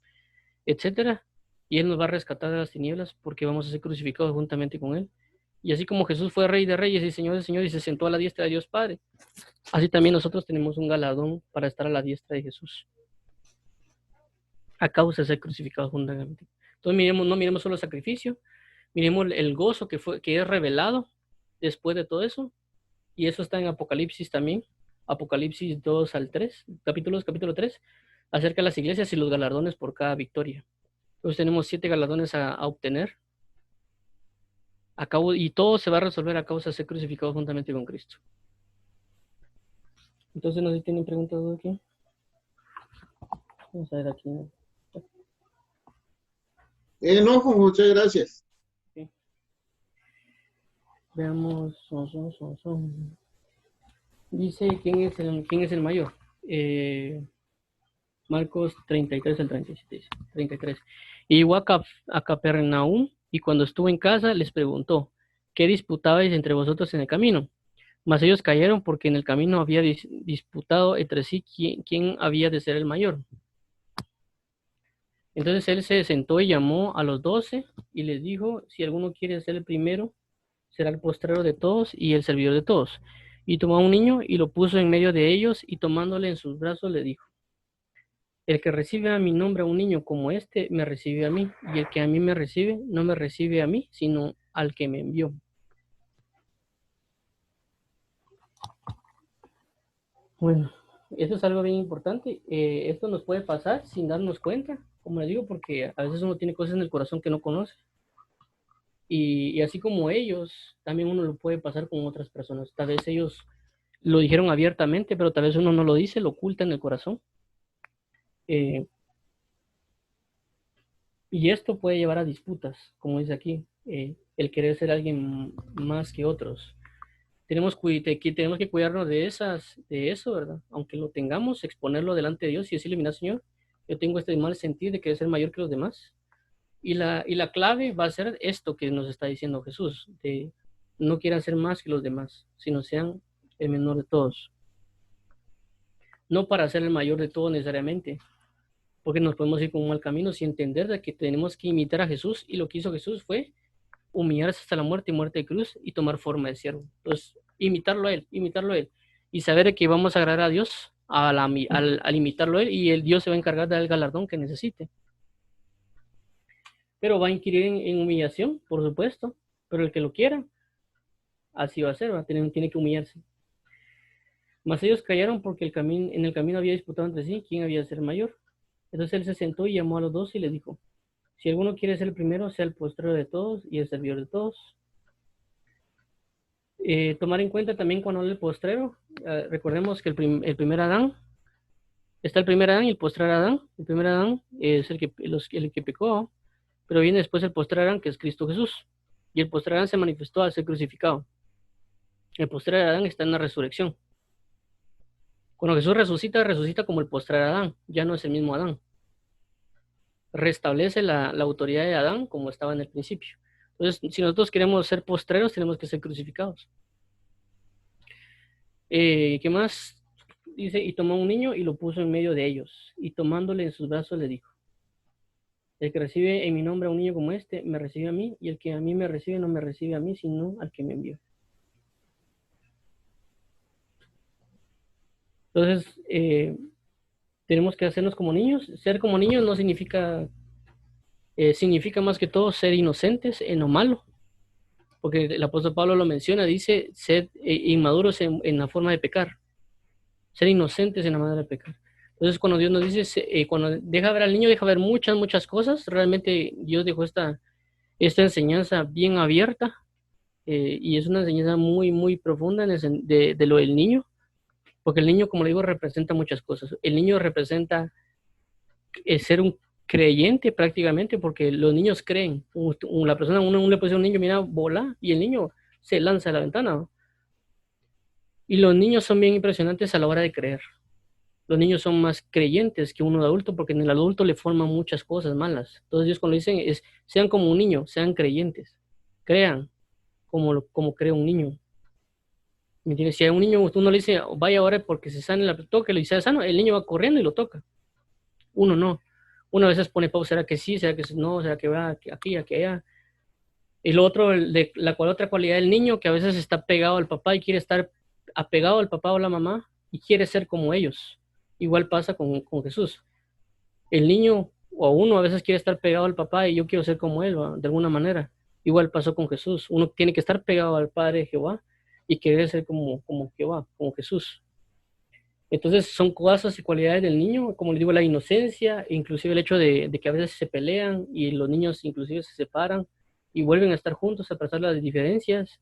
etcétera. Y Él nos va a rescatar de las tinieblas porque vamos a ser crucificados juntamente con Él. Y así como Jesús fue Rey de Reyes y Señor de Señores y se sentó a la diestra de Dios Padre, así también nosotros tenemos un galardón para estar a la diestra de Jesús, a causa de ser crucificados juntamente. Entonces no miremos solo el sacrificio, miremos el gozo que es revelado después de todo eso. Y eso está en Apocalipsis también, Apocalipsis 2 al 3, capítulo 3, acerca de las iglesias y los galardones por cada victoria. Entonces tenemos 7 galardones a obtener, y todo se va a resolver a causa de ser crucificado juntamente con Cristo. Entonces, no sé si tienen preguntas aquí. Vamos a ver aquí. No, muchas gracias. Okay. Veamos. Dice, ¿quién es el mayor? Marcos 33 al 37. 33. Y llegó a Capernaum, y cuando estuvo en casa les preguntó, ¿qué disputabais entre vosotros en el camino? Mas ellos cayeron porque en el camino había disputado entre sí quién había de ser el mayor. Entonces él se sentó y llamó a los 12 y les dijo, si alguno quiere ser el primero, será el postrero de todos y el servidor de todos. Y tomó a un niño y lo puso en medio de ellos, y tomándole en sus brazos le dijo, el que recibe a mi nombre a un niño como este, me recibe a mí, y el que a mí me recibe, no me recibe a mí, sino al que me envió. Bueno, eso es algo bien importante. Esto nos puede pasar sin darnos cuenta, como les digo, porque a veces uno tiene cosas en el corazón que no conoce. Y así como ellos, también uno lo puede pasar con otras personas. Tal vez ellos lo dijeron abiertamente, pero tal vez uno no lo dice, lo oculta en el corazón. Eh, y esto puede llevar a disputas, como dice aquí, el querer ser alguien más que otros. Tenemos que cuidarnos de eso, ¿verdad? Aunque lo tengamos, exponerlo delante de Dios y decirle, mira, Señor, yo tengo este mal sentir de querer ser mayor que los demás. Y la clave va a ser esto que nos está diciendo Jesús, de no quieran ser más que los demás, sino sean el menor de todos. No para ser el mayor de todos necesariamente, porque nos podemos ir con un mal camino sin entender de que tenemos que imitar a Jesús, y lo que hizo Jesús fue humillarse hasta la muerte y muerte de cruz y tomar forma de siervo. Entonces, imitarlo a él y saber que vamos a agradar a Dios al imitarlo a él, y el Dios se va a encargar de dar el galardón que necesite. Pero va a inquirir en humillación, por supuesto, pero el que lo quiera, así va a ser, tiene que humillarse. Mas ellos callaron porque en el camino había disputado entre sí quién había de ser mayor. Entonces él se sentó y llamó a los 12 y les dijo, si alguno quiere ser el primero, sea el postrero de todos y el servidor de todos. Tomar en cuenta también cuando habla el postrero, recordemos que el primer Adán, está el primer Adán y el postrer Adán. El primer Adán es el que pecó, pero viene después el postrer Adán, que es Cristo Jesús. Y el postrer Adán se manifestó al ser crucificado. El postrer Adán está en la resurrección. Cuando Jesús resucita como el postrer Adán, ya no es el mismo Adán. Restablece la autoridad de Adán como estaba en el principio. Entonces, si nosotros queremos ser postreros, tenemos que ser crucificados. ¿Qué más? Dice, y tomó un niño y lo puso en medio de ellos, y tomándole en sus brazos le dijo, el que recibe en mi nombre a un niño como este, me recibe a mí, y el que a mí me recibe, no me recibe a mí, sino al que me envió. Entonces, tenemos que hacernos como niños. Ser como niños no significa más que todo ser inocentes en lo malo, porque el apóstol Pablo lo menciona, dice, ser inmaduros en la forma de pecar, ser inocentes en la manera de pecar. Entonces, cuando Dios nos dice, cuando deja ver al niño, deja ver muchas cosas. Realmente Dios dejó esta enseñanza bien abierta, y es una enseñanza muy profunda de lo del niño, porque el niño, como le digo, representa muchas cosas. El niño representa ser un creyente prácticamente, porque los niños creen. La persona, uno le puede decir a un niño, mira, bola, y el niño se lanza a la ventana, ¿no? Y los niños son bien impresionantes a la hora de creer. los niños son más creyentes que uno de adulto, porque en el adulto le forman muchas cosas malas. Entonces Dios cuando dicen es, sean como un niño, sean creyentes, crean como cree un niño. ¿Me entiendes? Si a un niño uno le dice, vaya ahora porque se sane la toque, le dice sano, el niño va corriendo y lo toca. Uno no. Uno a veces pone pausa, ¿será que sí? ¿Será que no? ¿Será que va aquí, aquí, allá? Y lo otro, otra cualidad del niño, que a veces está pegado al papá y quiere estar apegado al papá o la mamá y quiere ser como ellos. Igual pasa con Jesús. El niño o uno a veces quiere estar pegado al papá y yo quiero ser como él, ¿va? De alguna manera. Igual pasó con Jesús. Uno tiene que estar pegado al Padre Jehová y querer ser como Jehová, como Jesús. Entonces son cosas y cualidades del niño, como les digo, la inocencia, inclusive el hecho de que a veces se pelean y los niños inclusive se separan y vuelven a estar juntos a pesar de las diferencias.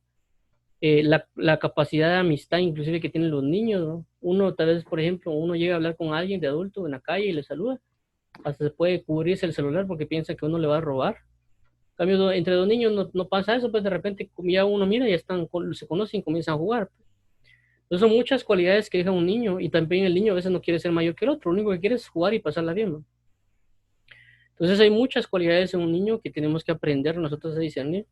La capacidad de amistad inclusive que tienen los niños, ¿no? Uno tal vez, por ejemplo, uno llega a hablar con alguien de adulto en la calle y le saluda, hasta se puede cubrirse el celular porque piensa que uno le va a robar. En cambio, entre dos niños no pasa eso, pues de repente ya uno mira y ya se conocen y comienzan a jugar. Entonces son muchas cualidades que deja un niño y también el niño a veces no quiere ser mayor que el otro, lo único que quiere es jugar y pasarla bien, ¿no? Entonces hay muchas cualidades en un niño que tenemos que aprender nosotros a discernir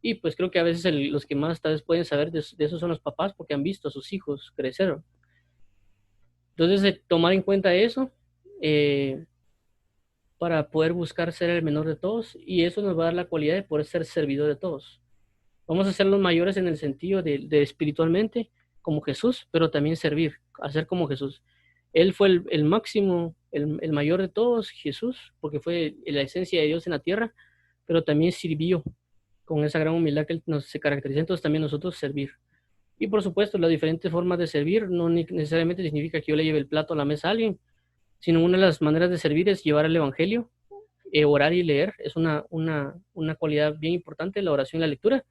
y pues creo que a veces los que más tal vez pueden saber de eso son los papás porque han visto a sus hijos crecer. Entonces tomar en cuenta eso eh, para poder buscar ser el menor de todos y eso nos va a dar la cualidad de poder ser servidor de todos. Vamos a ser los mayores en el sentido de espiritualmente, como Jesús, pero también servir, hacer como Jesús. Él fue el máximo, el mayor de todos, Jesús, porque fue la esencia de Dios en la tierra, pero también sirvió con esa gran humildad que él nos se caracteriza. Entonces también nosotros servir. Y por supuesto, las diferentes formas de servir no necesariamente significa que yo le lleve el plato a la mesa a alguien, sino una de las maneras de servir es llevar el Evangelio, orar y leer. Es una cualidad bien importante, la oración y la lectura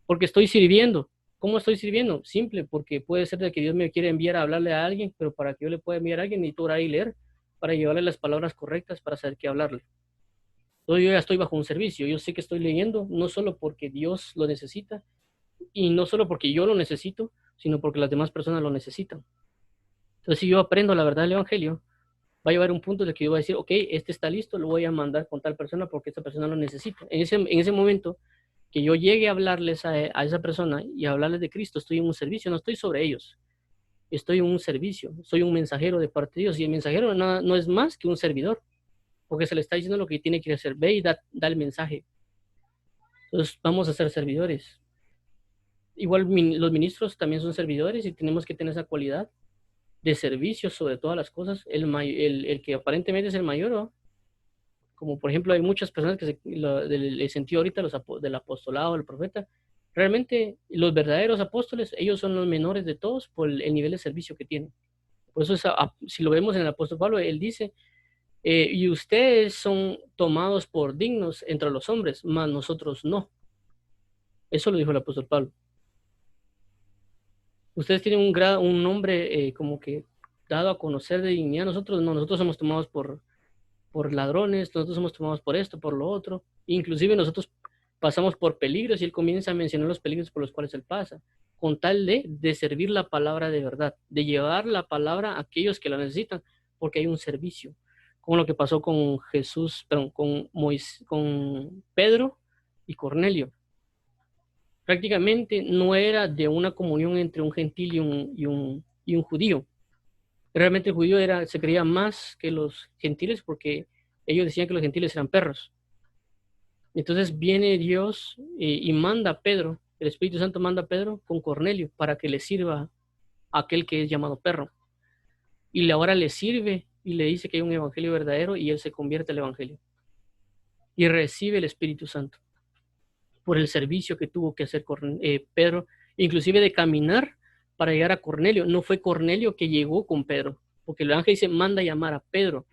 porque estoy sirviendo. ¿Cómo estoy sirviendo? Simple, porque puede ser de que Dios me quiere enviar a hablarle a alguien, pero para que yo le pueda enviar a alguien necesito orar y leer para llevarle las palabras correctas para saber qué hablarle. Entonces yo ya estoy bajo un servicio, yo sé que estoy leyendo no solo porque Dios lo necesita y no solo porque yo lo necesito, sino porque las demás personas lo necesitan. Entonces si yo aprendo la verdad del Evangelio, va a llevar un punto de que yo voy a decir, ok, este está listo, lo voy a mandar con tal persona porque esta persona lo necesita. En ese momento que yo llegue a hablarles a esa persona y a hablarles de Cristo, estoy en un servicio, no estoy sobre ellos, estoy en un servicio, soy un mensajero de parte de Dios y el mensajero no es más que un servidor, porque se le está diciendo lo que tiene que hacer, ve y da el mensaje. Entonces vamos a ser servidores. Igual los ministros también son servidores y tenemos que tener esa cualidad de servicio sobre todas las cosas. El que aparentemente es el mayor, ¿no? Como por ejemplo hay muchas personas que del sentido ahorita del apostolado, del profeta, realmente los verdaderos apóstoles, ellos son los menores de todos por el nivel de servicio que tienen. Por eso si lo vemos en el apóstol Pablo, él dice, y ustedes son tomados por dignos entre los hombres, mas nosotros no. Eso lo dijo el apóstol Pablo. Ustedes tienen un nombre como que dado a conocer de dignidad, nosotros no, nosotros somos tomados por ladrones, nosotros somos tomados por esto, por lo otro. Inclusive nosotros pasamos por peligros y él comienza a mencionar los peligros por los cuales él pasa, con tal de servir la palabra de verdad, de llevar la palabra a aquellos que la necesitan, porque hay un servicio, como lo que pasó con Jesús, perdón, con Pedro y Cornelio. Prácticamente no era de una comunión entre un gentil y un judío. Realmente el judío se creía más que los gentiles porque ellos decían que los gentiles eran perros. Entonces viene Dios y manda a Pedro, el Espíritu Santo manda a Pedro con Cornelio para que le sirva a aquel que es llamado perro. Y ahora le sirve y le dice que hay un evangelio verdadero y él se convierte al evangelio. Y recibe el Espíritu Santo por el servicio que tuvo que hacer Pedro, inclusive de caminar para llegar a Cornelio. No fue Cornelio que llegó con Pedro, porque el ángel dice, manda a llamar a Pedro.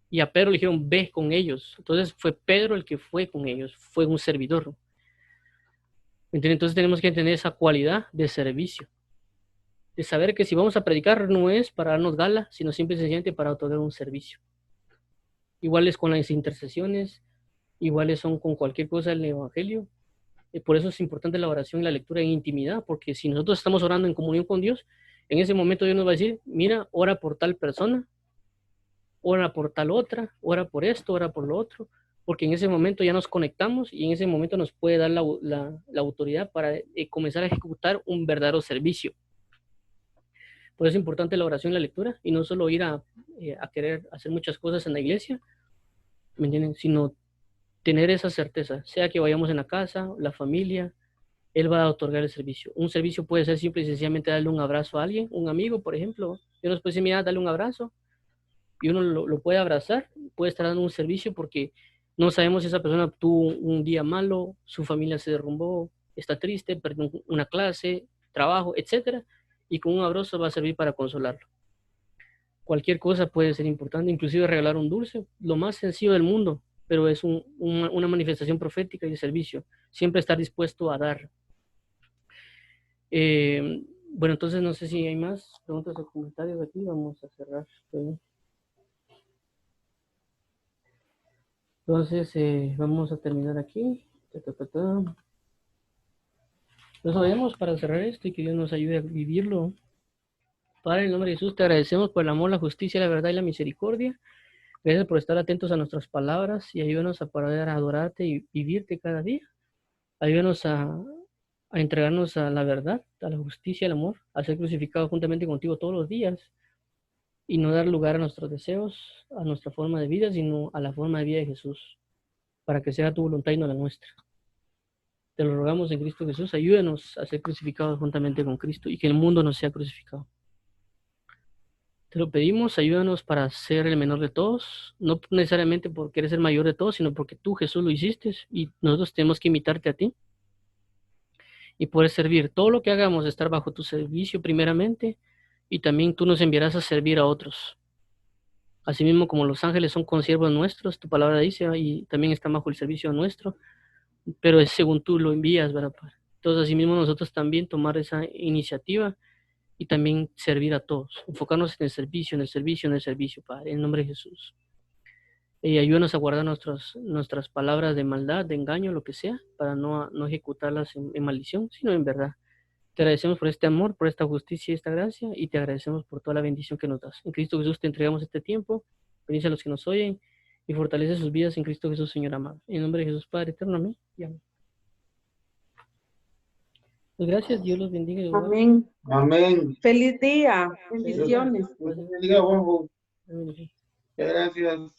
Y a Pedro le dijeron, ve con ellos. Entonces fue Pedro el que fue con ellos, fue un servidor. Entonces tenemos que tener esa cualidad de servicio, de saber que si vamos a predicar no es para darnos gala, sino simple y sencillamente para otorgar un servicio. Iguales con las intercesiones, iguales son con cualquier cosa del evangelio. Por eso es importante la oración y la lectura en intimidad, porque si nosotros estamos orando en comunión con Dios, En ese momento Dios nos va a decir, mira, ora por tal persona, ora por tal otra, ora por esto, ora por lo otro, porque en ese momento ya nos conectamos y en ese momento nos puede dar la autoridad para comenzar a ejecutar un verdadero servicio. Por eso es importante la oración y la lectura, y no solo ir a querer hacer muchas cosas en la iglesia, ¿me entienden? Sino tener esa certeza, sea que vayamos en la casa, la familia, Él va a otorgar el servicio. Un servicio puede ser simple y sencillamente darle un abrazo a alguien, un amigo, por ejemplo. Yo nos puede decir, mira, dale un abrazo, y uno lo puede abrazar, puede estar dando un servicio porque no sabemos si esa persona tuvo un día malo, su familia se derrumbó, está triste, perdió una clase, trabajo, etcétera, y con un abrazo va a servir para consolarlo. Cualquier cosa puede ser importante, inclusive regalar un dulce, lo más sencillo del mundo, pero es una manifestación profética y de servicio. Siempre estar dispuesto a dar. Bueno, entonces no sé si hay más preguntas o comentarios aquí. Vamos a cerrar. Entonces, vamos a terminar aquí. Nos oremos para cerrar esto y que Dios nos ayude a vivirlo. Padre, en el nombre de Jesús, te agradecemos por el amor, la justicia, la verdad y la misericordia. Gracias por estar atentos a nuestras palabras y ayúdanos a poder adorarte y vivirte cada día. Ayúdanos a entregarnos a la verdad, a la justicia, al amor, a ser crucificados juntamente contigo todos los días y no dar lugar a nuestros deseos, a nuestra forma de vida, sino a la forma de vida de Jesús, para que sea tu voluntad y no la nuestra. Te lo rogamos en Cristo Jesús, ayúdanos a ser crucificados juntamente con Cristo y que el mundo no sea crucificado. Te lo pedimos, ayúdanos para ser el menor de todos, no necesariamente por querer ser mayor de todos, sino porque tú, Jesús, lo hiciste y nosotros tenemos que imitarte a ti y poder servir. Todo lo que hagamos, estar bajo tu servicio primeramente y también tú nos enviarás a servir a otros. Asimismo, como los ángeles son consiervos nuestros, tu palabra dice, y también están bajo el servicio nuestro, pero es según tú lo envías, ¿verdad, Padre? Entonces, asimismo, nosotros también tomar esa iniciativa y también servir a todos, enfocarnos en el servicio, en el servicio, en el servicio, Padre, en el nombre de Jesús. Y ayúdanos a guardar nuestras palabras de maldad, de engaño, lo que sea, para no ejecutarlas en maldición, sino en verdad. Te agradecemos por este amor, por esta justicia y esta gracia, y te agradecemos por toda la bendición que nos das. En Cristo Jesús te entregamos este tiempo, bendice a los que nos oyen, y fortalece sus vidas en Cristo Jesús, Señor amado. En nombre de Jesús, Padre eterno, amén. Y amén. Pues gracias, Dios los bendiga. Amén. Amén. Feliz día. Bendiciones. Dios bendiga, Juanjo. Gracias.